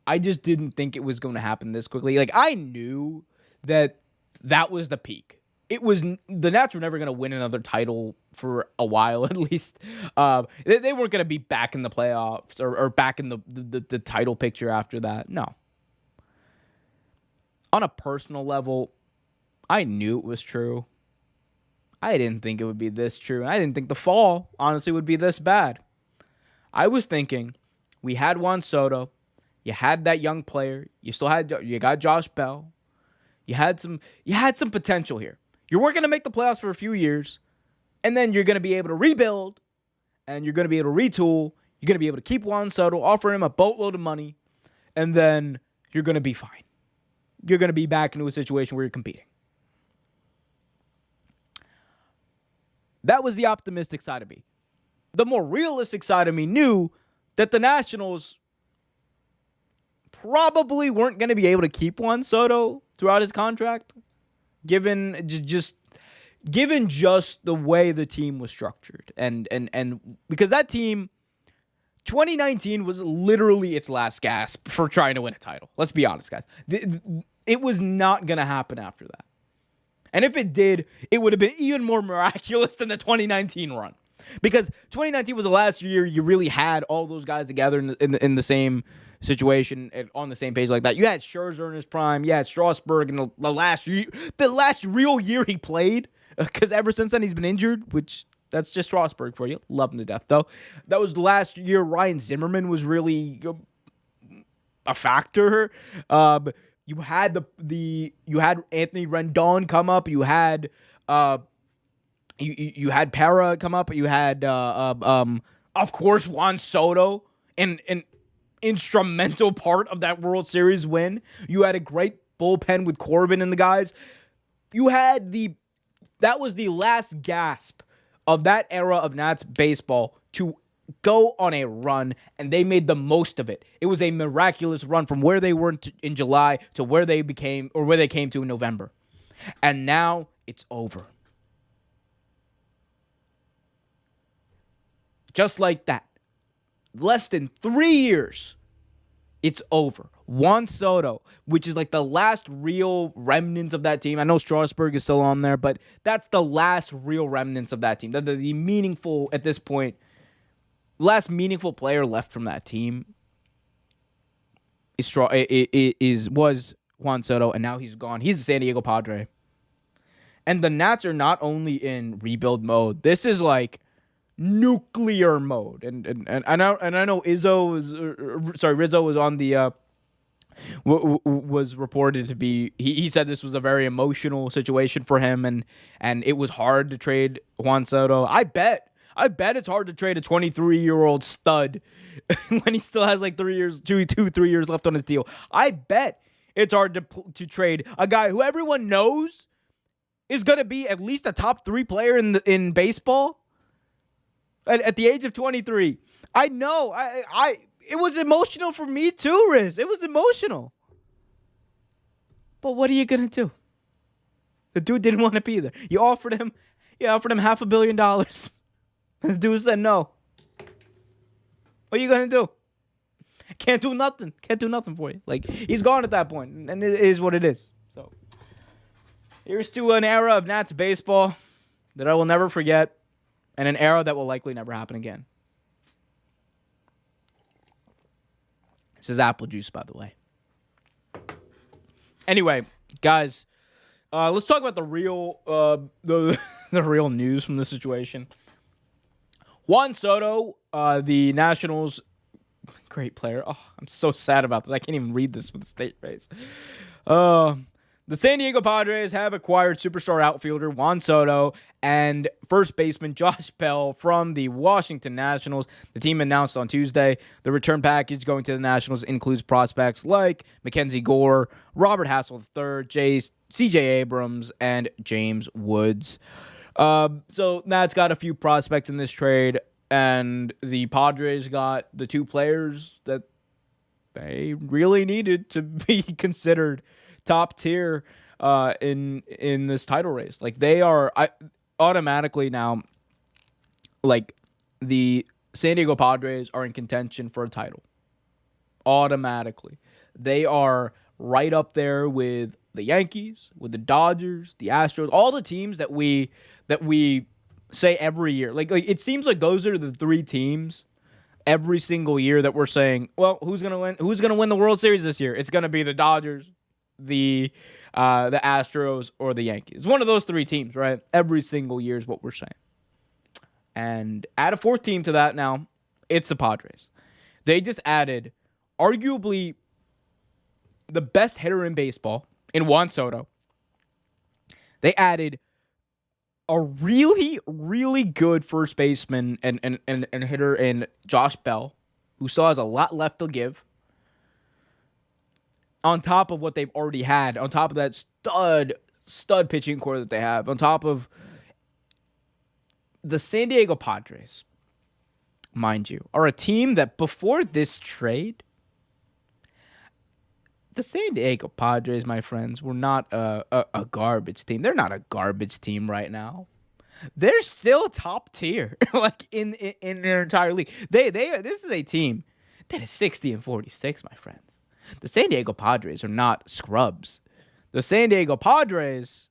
I just didn't think it was going to happen this quickly. Like, I knew that was the peak. The Nats were never going to win another title for a while, at least. They weren't going to be back in the playoffs or back in the title picture after that. No. On a personal level, I knew it was true. I didn't think it would be this true. I didn't think the fall, honestly, would be this bad. I was thinking we had Juan Soto. You had that young player. You got Josh Bell. You had some potential here. You weren't going to make the playoffs for a few years, and then you're going to be able to rebuild, and you're going to be able to retool. You're going to be able to keep Juan Soto, offer him a boatload of money, and then you're going to be fine. You're going to be back into a situation where you're competing. That was the optimistic side of me. The more realistic side of me knew that the Nationals probably weren't going to be able to keep Juan Soto throughout his contract, given just the way the team was structured. And because that team, 2019 was literally its last gasp for trying to win a title. Let's be honest, guys. It was not going to happen after that. And if it did, it would have been even more miraculous than the 2019 run. Because 2019 was the last year you really had all those guys together in the same situation, on the same page like that. You had Scherzer in his prime. You had Strasburg in the last real year he played. Because ever since then he's been injured, which that's just Strasburg for you. Love him to death, though. That was the last year Ryan Zimmerman was really a factor. You had you had Anthony Rendon come up. You had you had Parra come up. You had of course Juan Soto, an instrumental part of that World Series win. You had a great bullpen with Corbin and the guys. You had that was the last gasp of that era of Nats baseball to go on a run, and they made the most of it. It was a miraculous run from where they were in July to where they came to in November. And now it's over. Just like that. Less than 3 years, it's over. Juan Soto, which is like the last real remnants of that team. I know Strasburg is still on there, but that's the last real remnants of that team. The meaningful, at this point, last meaningful player left from that team was Juan Soto, and now he's gone. He's a San Diego Padre. And the Nats are not only in rebuild mode. This is like nuclear mode. And I know Rizzo was on the was reported to be. He said this was a very emotional situation for him, and it was hard to trade Juan Soto. I bet it's hard to trade a 23-year-old stud when he still has like 3 years left on his deal. I bet it's hard to trade a guy who everyone knows is going to be at least a top 3 player in baseball at the age of 23. I know. It was emotional for me too, Riz. It was emotional. But what are you going to do? The dude didn't want to be there. You offered him $500 million. The dude said no. What are you going to do? Can't do nothing. Can't do nothing for you. Like, he's gone at that point, and it is what it is. So, here's to an era of Nats baseball that I will never forget, and an era that will likely never happen again. This is apple juice, by the way. Anyway, guys, let's talk about the real the real news from the situation. Juan Soto, the Nationals' great player. Oh, I'm so sad about this. I can't even read this with a straight face. The San Diego Padres have acquired superstar outfielder Juan Soto and first baseman Josh Bell from the Washington Nationals. The team announced on Tuesday the return package going to the Nationals includes prospects like Mackenzie Gore, Robert Hassel III, C.J. Abrams, and James Woods. So Nats got a few prospects in this trade, and the Padres got the two players that they really needed to be considered top tier in this title race. Like, they are automatically now, like, the San Diego Padres are in contention for a title. Automatically. They are right up there with the Yankees, with the Dodgers, the Astros, all the teams that we say every year. Like it seems like those are the three teams every single year that we're saying, well, who's gonna win? Who's gonna win the World Series this year? It's gonna be the Dodgers, the Astros, or the Yankees. One of those three teams, right? Every single year is what we're saying. And add a fourth team to that now, it's the Padres. They just added arguably the best hitter in baseball in Juan Soto. They added a really, really good first baseman and hitter in Josh Bell, who still has a lot left to give. On top of what they've already had, on top of that stud pitching core that they have, on top of the San Diego Padres, mind you, are a team that before this trade, the San Diego Padres, my friends, were not a garbage team. They're not a garbage team right now. They're still top tier, like in their entire league. This is a team that is 60-46, my friends. The San Diego Padres are not scrubs. The San Diego Padres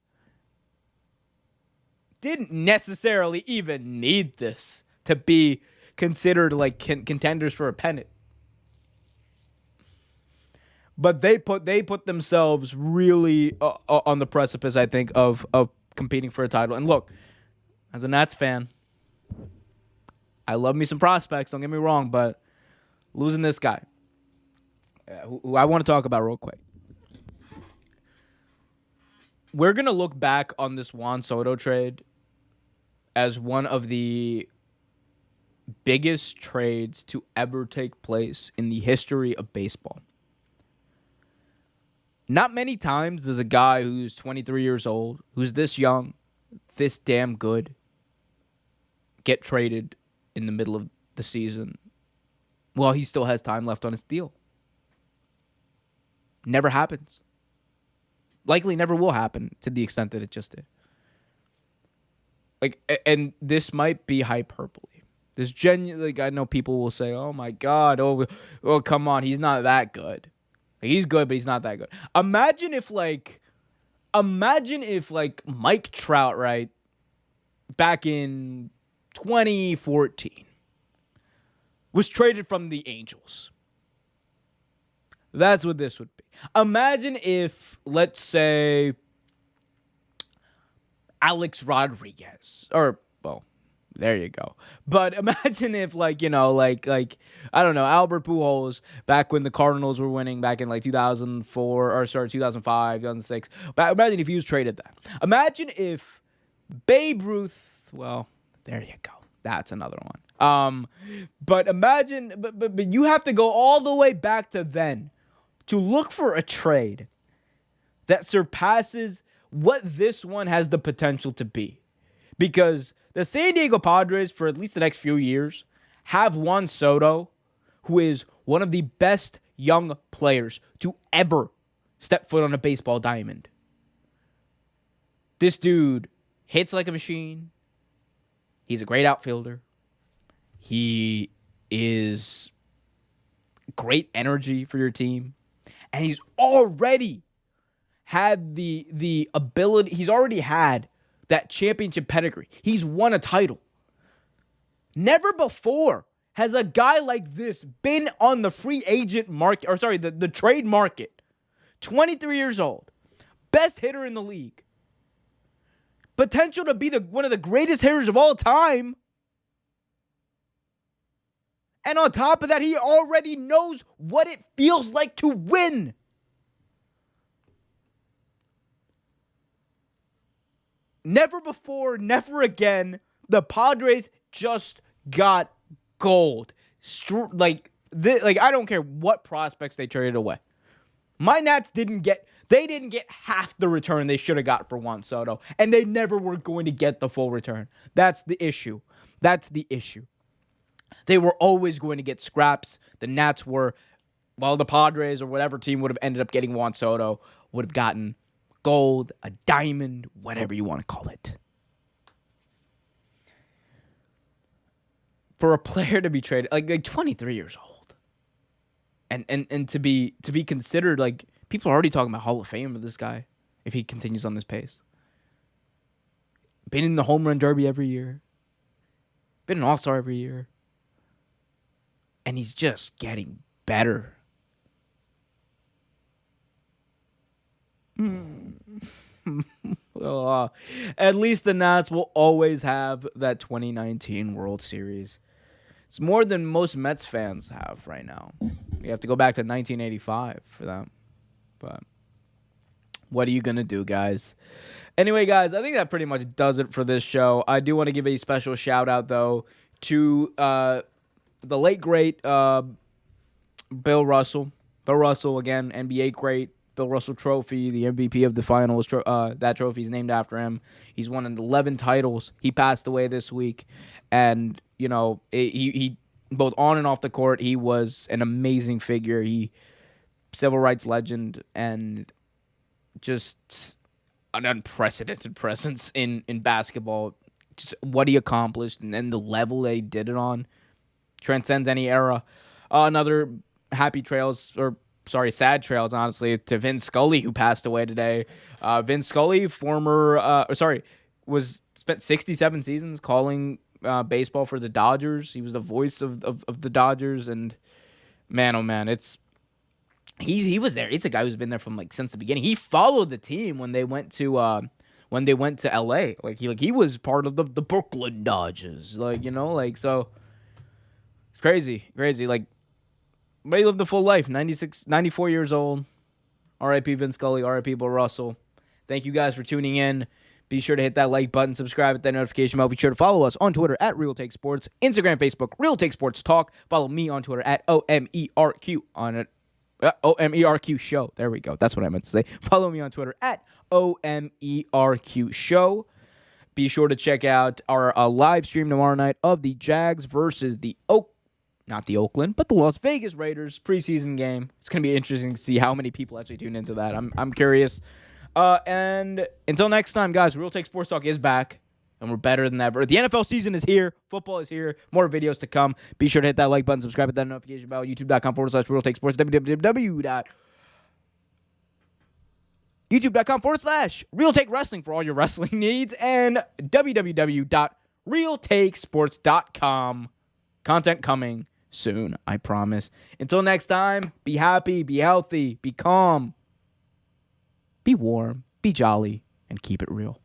didn't necessarily even need this to be considered like contenders for a pennant. But they put themselves really on the precipice, I think, of competing for a title. And look, as a Nats fan, I love me some prospects, don't get me wrong, but losing this guy, who I want to talk about real quick. We're going to look back on this Juan Soto trade as one of the biggest trades to ever take place in the history of baseball. Not many times does a guy who's 23 years old, who's this young, this damn good, get traded in the middle of the season while he still has time left on his deal. Never happens. Likely never will happen to the extent that it just did. Like, and this might be hyperbole. This genuinely, like, I know people will say, "Oh my God, oh come on, he's not that good." He's good, but he's not that good. Imagine if Mike Trout, right, back in 2014, was traded from the Angels. That's what this would be. Imagine if, let's say, Alex Rodriguez, or, well, there you go. But imagine if, I don't know, Albert Pujols, back when the Cardinals were winning back in 2005, 2006. But imagine if he was traded that. Imagine if Babe Ruth, well, there you go. That's another one. But imagine, but you have to go all the way back to then to look for a trade that surpasses what this one has the potential to be. Because the San Diego Padres, for at least the next few years, have Juan Soto, who is one of the best young players to ever step foot on a baseball diamond. This dude hits like a machine. He's a great outfielder. He is great energy for your team. And he's already had the ability. He's already had that championship pedigree. He's won a title. Never before has a guy like this been on the free agent market, the trade market. 23 years old. Best hitter in the league. Potential to be one of the greatest hitters of all time. And on top of that, he already knows what it feels like to win. Never before, never again, the Padres just got gold. I don't care what prospects they traded away. My Nats didn't get half the return they should have got for Juan Soto, and they never were going to get the full return. That's the issue. They were always going to get scraps. The Nats were, the Padres or whatever team would have ended up getting Juan Soto would have gotten gold, a diamond, whatever you want to call it. For a player to be traded, like 23 years old. And to be considered, like, people are already talking about Hall of Fame with this guy if he continues on this pace. Been in the home run derby every year. Been an all-star every year. And he's just getting better. Well, at least the Nats will always have that 2019 World Series. It's more than most Mets fans have right now. You have to go back to 1985 for that. But what are you going to do, guys? Anyway, guys, I think that pretty much does it for this show. I do want to give a special shout-out, though, to the late, great Bill Russell. Bill Russell, again, NBA great. Bill Russell Trophy, the MVP of the finals. That trophy is named after him. He's won 11 titles. He passed away this week. And, you know, he both on and off the court, he was an amazing figure. He civil rights legend and just an unprecedented presence in basketball. Just what he accomplished and then the level they did it on transcends any era. Another sad trails, honestly, to Vin Scully, who passed away today. Vin Scully, spent 67 seasons calling baseball for the Dodgers. He was the voice of the Dodgers, and man, oh man, he was there. It's a guy who's been there from since the beginning. He followed the team when they went to LA. He was part of the Brooklyn Dodgers. So it's crazy. But he lived a full life, 94 years old. R.I.P. Vin Scully, R.I.P. Bill Russell. Thank you guys for tuning in. Be sure to hit that like button, subscribe, hit that notification bell. Be sure to follow us on Twitter at Real Take Sports, Instagram, Facebook, Real Take Sports Talk. Follow me on Twitter at OMERQ on it. OMERQ Show. There we go. That's what I meant to say. Follow me on Twitter at OMERQ Show. Be sure to check out our live stream tomorrow night of the Jags versus the not the Oakland, but the Las Vegas Raiders preseason game. It's going to be interesting to see how many people actually tune into that. I'm curious. And until next time, guys, Real Take Sports Talk is back, and we're better than ever. The NFL season is here. Football is here. More videos to come. Be sure to hit that like button, subscribe, hit that notification bell, youtube.com/Real Take Sports, youtube.com/Real Take Wrestling for all your wrestling needs, and www.realtakesports.com. Content coming soon, I promise. Until next time, be happy, be healthy, be calm, be warm, be jolly, and keep it real.